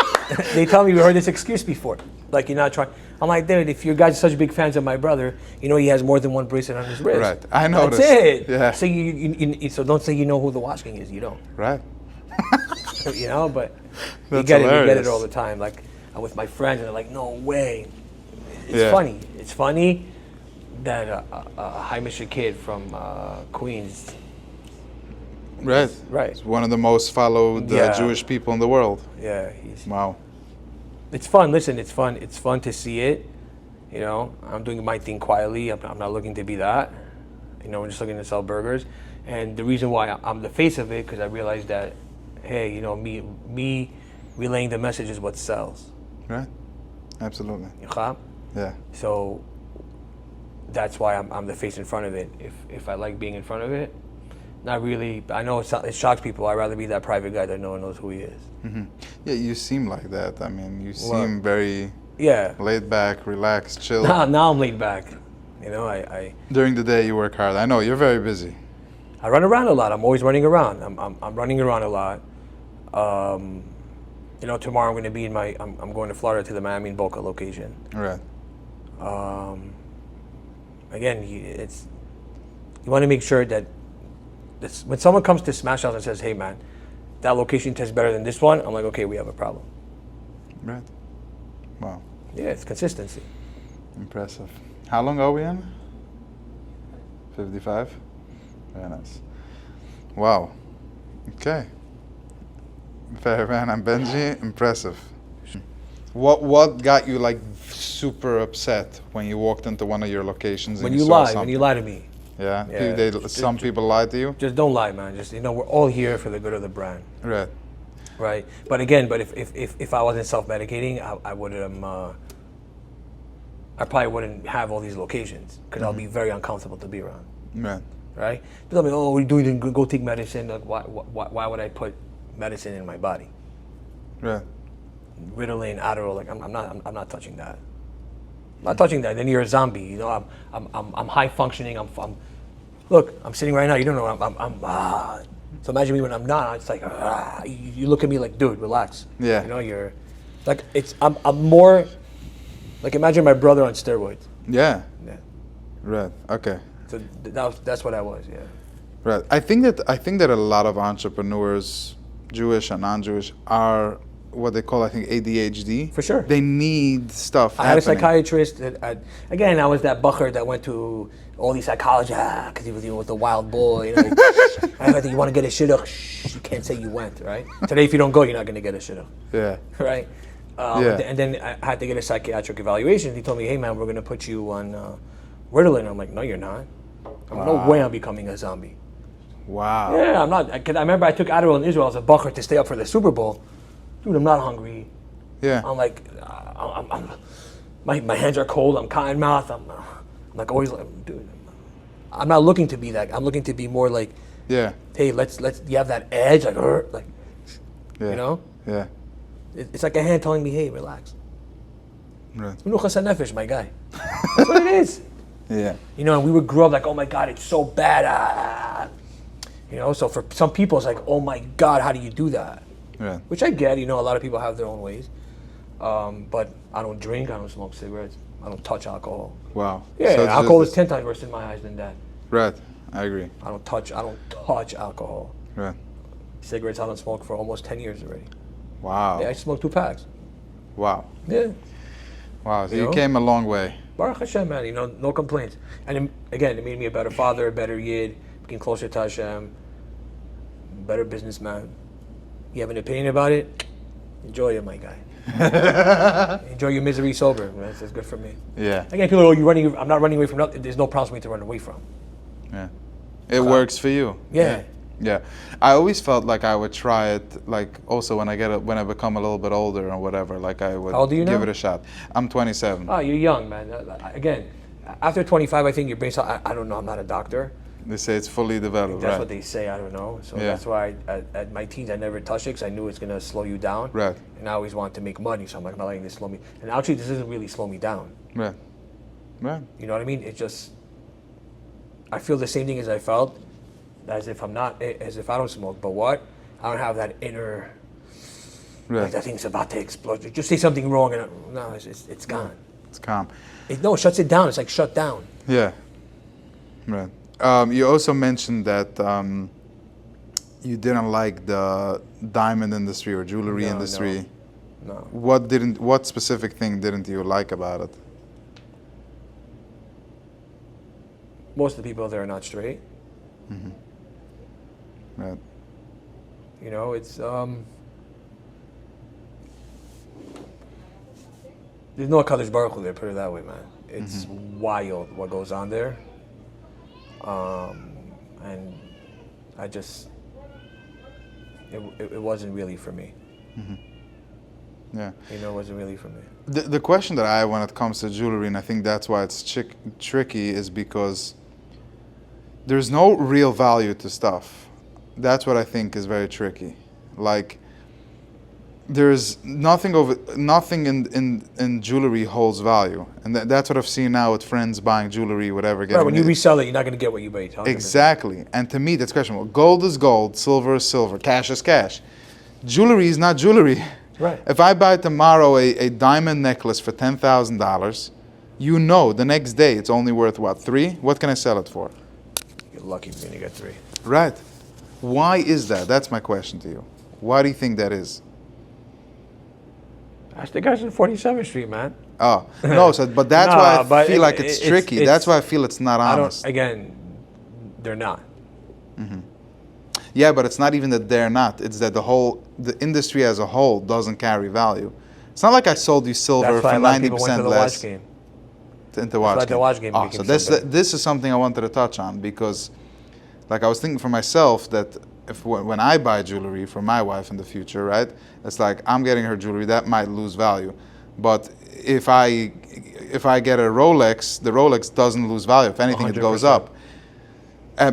Speaker 2: they tell me we heard this excuse before. Like, you're not trying. I'm like, dude, if you guys are such big fans of my brother, he has more than one bracelet on his wrist.
Speaker 1: Right. I noticed.
Speaker 2: That's it.
Speaker 1: Yeah.
Speaker 2: So so don't say you know who the Watch King is. You don't.
Speaker 1: Right.
Speaker 2: But we
Speaker 1: That's
Speaker 2: get it
Speaker 1: hilarious.
Speaker 2: all the time. Like, I'm with my friends, and they're like, no way. It's
Speaker 1: Yeah.
Speaker 2: funny. It's funny that a Hamish kid from Queens.
Speaker 1: Right.
Speaker 2: Right.
Speaker 1: It's one of the most followed Jewish people in the world.
Speaker 2: Yeah.
Speaker 1: Wow.
Speaker 2: It's fun. Listen, it's fun. It's fun to see it. I'm doing my thing quietly. I'm not looking to be that. I'm just looking to sell burgers. And the reason why I'm the face of it, because I realized that, hey, me relaying the message is what sells.
Speaker 1: Right. Absolutely. Yeah.
Speaker 2: So that's why I'm the face in front of it. If I like being in front of it, not really. I know it shocks people. I'd rather be that private guy that no one knows who he is.
Speaker 1: Yeah, you seem like that. I mean, you seem very laid back, relaxed, chill.
Speaker 2: Now I'm laid back. I
Speaker 1: During the day you work hard. I know you're very busy.
Speaker 2: I run around a lot. I'm always running around. I'm running around a lot. Tomorrow I'm going to be I'm going to Florida to the Miami and Boca location.
Speaker 1: Right.
Speaker 2: Again, you want to make sure that when someone comes to Smash House and says, "Hey, man, that location tastes better than this one," I'm like, "Okay, we have a problem."
Speaker 1: Right. Wow.
Speaker 2: Yeah, it's consistency.
Speaker 1: Impressive. How long are we in? 55? Very nice. Wow. Okay. Fair man, I'm Benji. Impressive. What got you like super upset when you walked into one of your locations and
Speaker 2: When
Speaker 1: you
Speaker 2: you
Speaker 1: saw
Speaker 2: lie,
Speaker 1: something?
Speaker 2: when you lie to me.
Speaker 1: Yeah?
Speaker 2: Yeah.
Speaker 1: Some people lied to you?
Speaker 2: Just don't lie, man. Just we're all here for the good of the brand.
Speaker 1: Right.
Speaker 2: Right. But again, if I wasn't self-medicating, I wouldn't. I probably wouldn't have all these locations because I'll be very uncomfortable to be around.
Speaker 1: Right.
Speaker 2: Right. They tell me, "Oh, what are you doing? Go take medicine." Like, why would I put medicine in my body?
Speaker 1: Right.
Speaker 2: Ritalin, Adderall. Like, I'm not touching that. I'm not touching that. Then you're a zombie. I'm high functioning. Look, I'm sitting right now. You don't know. So imagine me when I'm not. It's like you look at me like, dude, relax.
Speaker 1: Yeah.
Speaker 2: You're like I'm more like imagine my brother on steroids.
Speaker 1: Yeah.
Speaker 2: Yeah.
Speaker 1: Right. Okay.
Speaker 2: So that's what I was. Yeah.
Speaker 1: Right. I think that a lot of entrepreneurs, Jewish and non-Jewish, are what they call, I think, ADHD.
Speaker 2: For sure.
Speaker 1: They need stuff
Speaker 2: I had a
Speaker 1: happening.
Speaker 2: psychiatrist. Again, I was that bucker that went to all these psychologists because he was with the wild boy. You know, I think you want to get a shidduch. Shh, you can't say you went, right? Today, if you don't go, you're not going to get a shidduch.
Speaker 1: Yeah.
Speaker 2: Right?
Speaker 1: Yeah.
Speaker 2: And then I had to get a psychiatric evaluation. He told me, hey, man, we're going to put you on Ritalin. I'm like, no, you're not. No way I'm becoming a zombie.
Speaker 1: Wow.
Speaker 2: Yeah, I'm not. I remember I took Adderall in Israel as a bucker to stay up for the Super Bowl. Dude, I'm not hungry.
Speaker 1: Yeah.
Speaker 2: I'm like, my hands are cold. I'm cotton mouth. I'm like always like, dude. I'm not looking to be that. I'm looking to be more like,
Speaker 1: Yeah.
Speaker 2: hey, let's. You have that edge, like,
Speaker 1: Yeah.
Speaker 2: you know.
Speaker 1: Yeah.
Speaker 2: It's like a hand telling me, hey, relax.
Speaker 1: Right.
Speaker 2: Menuchas hanefesh, my guy. That's what it is.
Speaker 1: Yeah.
Speaker 2: You know, and we would grow up like, oh my God, it's so bad. You know, so for some people, it's like, oh my God, how do you do that?
Speaker 1: Right.
Speaker 2: Which I get, you know, a lot of people have their own ways. But I don't drink, I don't smoke cigarettes, I don't touch alcohol.
Speaker 1: Wow.
Speaker 2: Yeah,
Speaker 1: So it's
Speaker 2: alcohol
Speaker 1: just
Speaker 2: is 10 times worse in my eyes than that.
Speaker 1: Right. I agree.
Speaker 2: I don't touch alcohol.
Speaker 1: Right.
Speaker 2: Cigarettes, I don't smoke for almost 10 years already.
Speaker 1: Wow.
Speaker 2: Yeah, I smoked 2 packs.
Speaker 1: Wow.
Speaker 2: Yeah.
Speaker 1: Wow. So
Speaker 2: You
Speaker 1: you
Speaker 2: know?
Speaker 1: came a long way.
Speaker 2: Baruch Hashem, man, you know, no complaints. And again, it made me a better father, a better yid, became closer to Hashem, better businessman. You have an opinion about it? Enjoy it, my guy. Enjoy your misery sober. That's good for me.
Speaker 1: Yeah.
Speaker 2: Again, people are, you're running. I'm not running away from nothing. There's no problem for me to run away from.
Speaker 1: Yeah. It works for you.
Speaker 2: Yeah.
Speaker 1: Yeah. I always felt like I would try it, like also when I become a little bit older or whatever, like I would
Speaker 2: How old are you
Speaker 1: give
Speaker 2: now?
Speaker 1: it a shot. I'm 27.
Speaker 2: Oh, you're young, man. Again, after 25, I think your brain. I don't know. I'm not a doctor.
Speaker 1: They say it's fully developed,
Speaker 2: That's
Speaker 1: right?
Speaker 2: what they say. I don't know. So
Speaker 1: Yeah.
Speaker 2: that's why at my teens I never touched it because I knew it's gonna slow you down.
Speaker 1: Right.
Speaker 2: And I always wanted to make money, so I'm like, I'm not letting this slow me. And actually, this doesn't really slow me down.
Speaker 1: Right. Right.
Speaker 2: You know what I mean? It just. I feel the same thing as I felt, as if I don't smoke. But what? I don't have that inner.
Speaker 1: Right.
Speaker 2: Like that thing's about to explode. Just say something wrong and no, it's gone.
Speaker 1: It's calm.
Speaker 2: It shuts it down. It's like shut down.
Speaker 1: Yeah. Right. You also mentioned that you didn't like the diamond industry or jewelry
Speaker 2: No,
Speaker 1: industry.
Speaker 2: No.
Speaker 1: What specific thing didn't you like about it?
Speaker 2: Most of the people there are not straight.
Speaker 1: Right.
Speaker 2: You know, it's there's no Kadosh Baruch Hu there. Put it that way, man. It's wild what goes on there. And I just it wasn't really for me.
Speaker 1: Yeah.
Speaker 2: You know, it wasn't really for me.
Speaker 1: The question that I have when it comes to jewelry, and I think that's why it's tricky, is because there's no real value to stuff. That's what I think is very tricky. Like, there's nothing in jewelry holds value, and that's what I've seen now with friends buying jewelry, whatever.
Speaker 2: Right, when you resell it, you're not going to get what you paid. 100%.
Speaker 1: Exactly, and to me that's questionable. Gold is gold, silver is silver, cash is cash. Jewelry is not jewelry.
Speaker 2: Right.
Speaker 1: If I buy tomorrow a diamond necklace for $10,000, you know the next day it's only worth what, $3? What can I sell it for?
Speaker 2: You're lucky when you get 3.
Speaker 1: Right. Why is that? That's my question to you. Why do you think that is?
Speaker 2: Ask the guys on 47th Street, man.
Speaker 1: Oh, no, but that's why I feel like it's tricky. That's why I feel it's not honest.
Speaker 2: Again, they're not.
Speaker 1: Yeah, but it's not even that they're not. It's that the industry as a whole doesn't carry value. It's not like I sold you silver
Speaker 2: That's
Speaker 1: for
Speaker 2: why a lot of people
Speaker 1: 90%
Speaker 2: went to the
Speaker 1: less.
Speaker 2: watch game.
Speaker 1: Into watch
Speaker 2: That's why the watch game
Speaker 1: Oh,
Speaker 2: became
Speaker 1: so
Speaker 2: so big.
Speaker 1: this is something I wanted to touch on, because like I was thinking for myself that when I buy jewelry for my wife in the future, right? It's like I'm getting her jewelry that might lose value. But if I get a Rolex, the Rolex doesn't lose value. If anything, it goes
Speaker 2: 100%.
Speaker 1: up.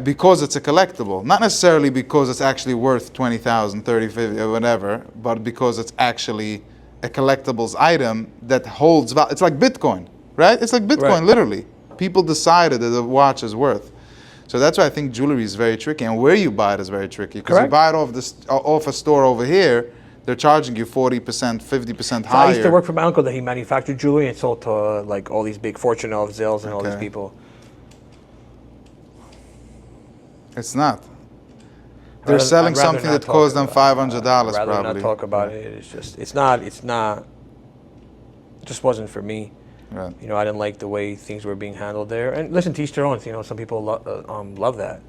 Speaker 1: Because it's a collectible, not necessarily because it's actually worth 20,000, 30, 50, or whatever, but because it's actually a collectibles item that holds value. It's like Bitcoin, right? It's like Bitcoin,
Speaker 2: Right.
Speaker 1: literally. People decided that the watch is worth. So that's why I think jewelry is very tricky, and where you buy it is very tricky. Because you
Speaker 2: Correct.
Speaker 1: buy it off a store over here, they're charging you 40%, 50%
Speaker 2: So
Speaker 1: higher.
Speaker 2: I used to work for my uncle that he manufactured jewelry and sold to like all these big Fortune of Zales and all these
Speaker 1: Okay.
Speaker 2: people.
Speaker 1: It's not. They're selling something that cost them $500
Speaker 2: I'd rather
Speaker 1: probably.
Speaker 2: not talk about it. It's just, it's not, it just wasn't for me.
Speaker 1: Right.
Speaker 2: You know, I didn't like the way things were being handled there. And listen, to each their own. You know, some people love that.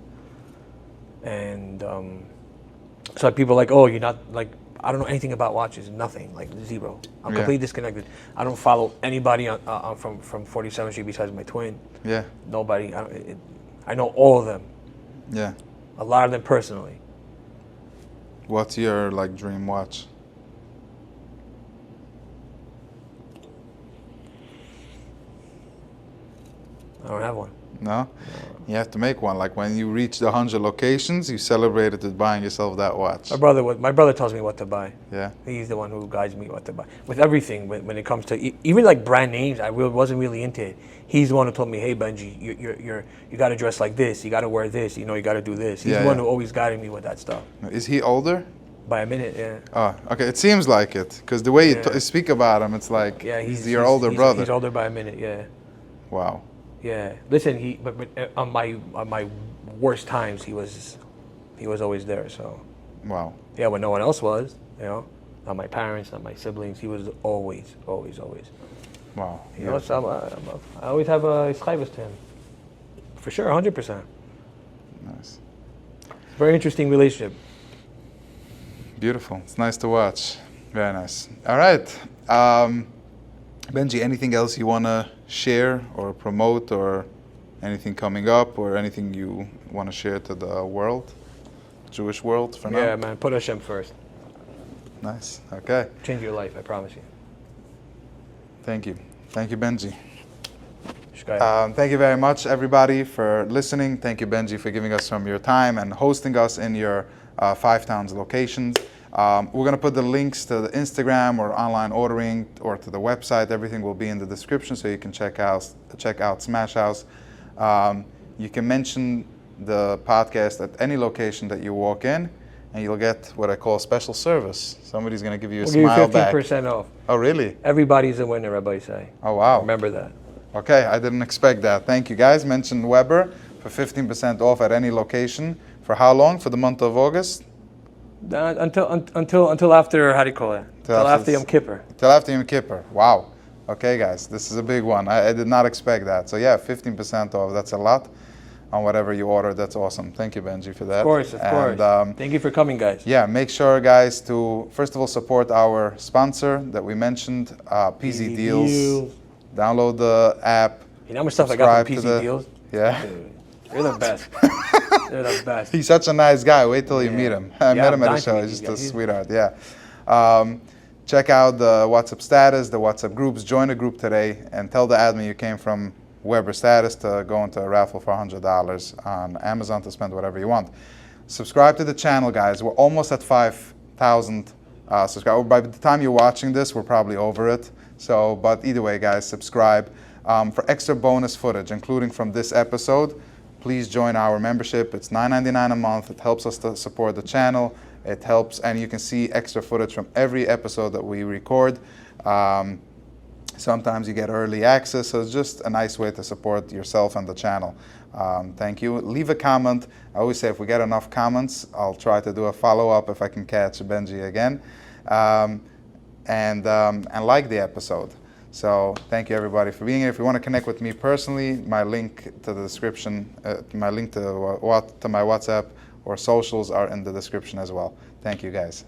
Speaker 2: And so people are like, oh, you're not, like, I don't know anything about watches. Nothing, like zero. I'm completely disconnected. I don't follow anybody from 47th Street besides my twin.
Speaker 1: Yeah.
Speaker 2: Nobody. I know all of them.
Speaker 1: Yeah.
Speaker 2: A lot of them personally.
Speaker 1: What's your like dream watch?
Speaker 2: I don't have one.
Speaker 1: No? You have to make one. Like when you reach the 100 locations, you celebrate it with buying yourself that watch.
Speaker 2: My brother tells me what to buy.
Speaker 1: Yeah.
Speaker 2: He's the one who guides me what to buy. With everything, when it comes to even like brand names, I wasn't really into it. He's the one who told me, "Hey Benji, you got to dress like this. You got to wear this. You know, you got to do this." He's the one who always guided me with that stuff.
Speaker 1: Is he older?
Speaker 2: By a minute, yeah.
Speaker 1: Oh, okay. It seems like it, because the way you speak about him, it's like he's your older brother.
Speaker 2: He's older by a minute, yeah.
Speaker 1: Wow.
Speaker 2: Yeah. Listen, but on my worst times, he was always there. So.
Speaker 1: Wow.
Speaker 2: Yeah, when no one else was, you know, not my parents, not my siblings, he was always.
Speaker 1: Wow.
Speaker 2: You know, so I always have a schijbus to him. For sure, 100%.
Speaker 1: Nice.
Speaker 2: Very interesting relationship.
Speaker 1: Beautiful. It's nice to watch. Very nice. All right. Benji, anything else you want to share or promote, or anything coming up, or anything you want to share to the world, Jewish world for now?
Speaker 2: Yeah, man. Put Hashem first.
Speaker 1: Nice. Okay.
Speaker 2: Change your life, I promise you.
Speaker 1: Thank you. Thank you, Benji.
Speaker 2: Thank
Speaker 1: you very much, everybody, for listening. Thank you, Benji, for giving us some of your time and hosting us in your 5 towns locations. We're going to put the links to the Instagram or online ordering or to the website. Everything will be in the description, so you can check out Smash House. You can mention the podcast at any location that you walk in, and you'll get what I call special service. Somebody's going to give you a smile back.
Speaker 2: 15% off.
Speaker 1: Oh, really?
Speaker 2: Everybody's a winner, Rabbi say.
Speaker 1: Oh, wow.
Speaker 2: Remember that.
Speaker 1: Okay, I didn't expect that. Thank you, guys. Mention Weber for 15% off at any location. For how long? For the month of August?
Speaker 2: Until after, how do you call it? Until after Yom Kippur.
Speaker 1: Till after Yom Kippur. Wow. Okay, guys, this is a big one. I did not expect that. So yeah, 15% off. That's a lot on whatever you order. That's awesome. Thank you, Benji, for that.
Speaker 2: Of course. Thank you for coming, guys.
Speaker 1: Yeah, make sure, guys, to first of all support our sponsor that we mentioned, PzDeals. Download the app.
Speaker 2: You know how much stuff I got from PzDeals?
Speaker 1: Yeah.
Speaker 2: Dude, you're the best. They're the best.
Speaker 1: He's such a nice guy. Wait till you meet him. I met him at a show. He's just a sweetheart. Yeah. Check out the WhatsApp status, the WhatsApp groups. Join a group today and tell the admin you came from Weber Status to go into a raffle for $100 on Amazon to spend whatever you want. Subscribe to the channel, guys. We're almost at 5,000 subscribers. By the time you're watching this, we're probably over it. So, but either way, guys, subscribe. For extra bonus footage, including from this episode, please join our membership. It's $9.99 a month. It helps us to support the channel. It helps, and you can see extra footage from every episode that we record. Sometimes you get early access, so it's just a nice way to support yourself and the channel. Thank you. Leave a comment. I always say if we get enough comments, I'll try to do a follow-up if I can catch Benji again. And like the episode. So thank you, everybody, for being here. If you want to connect with me personally, my link to the description, my link to my WhatsApp or socials are in the description as well. Thank you, guys.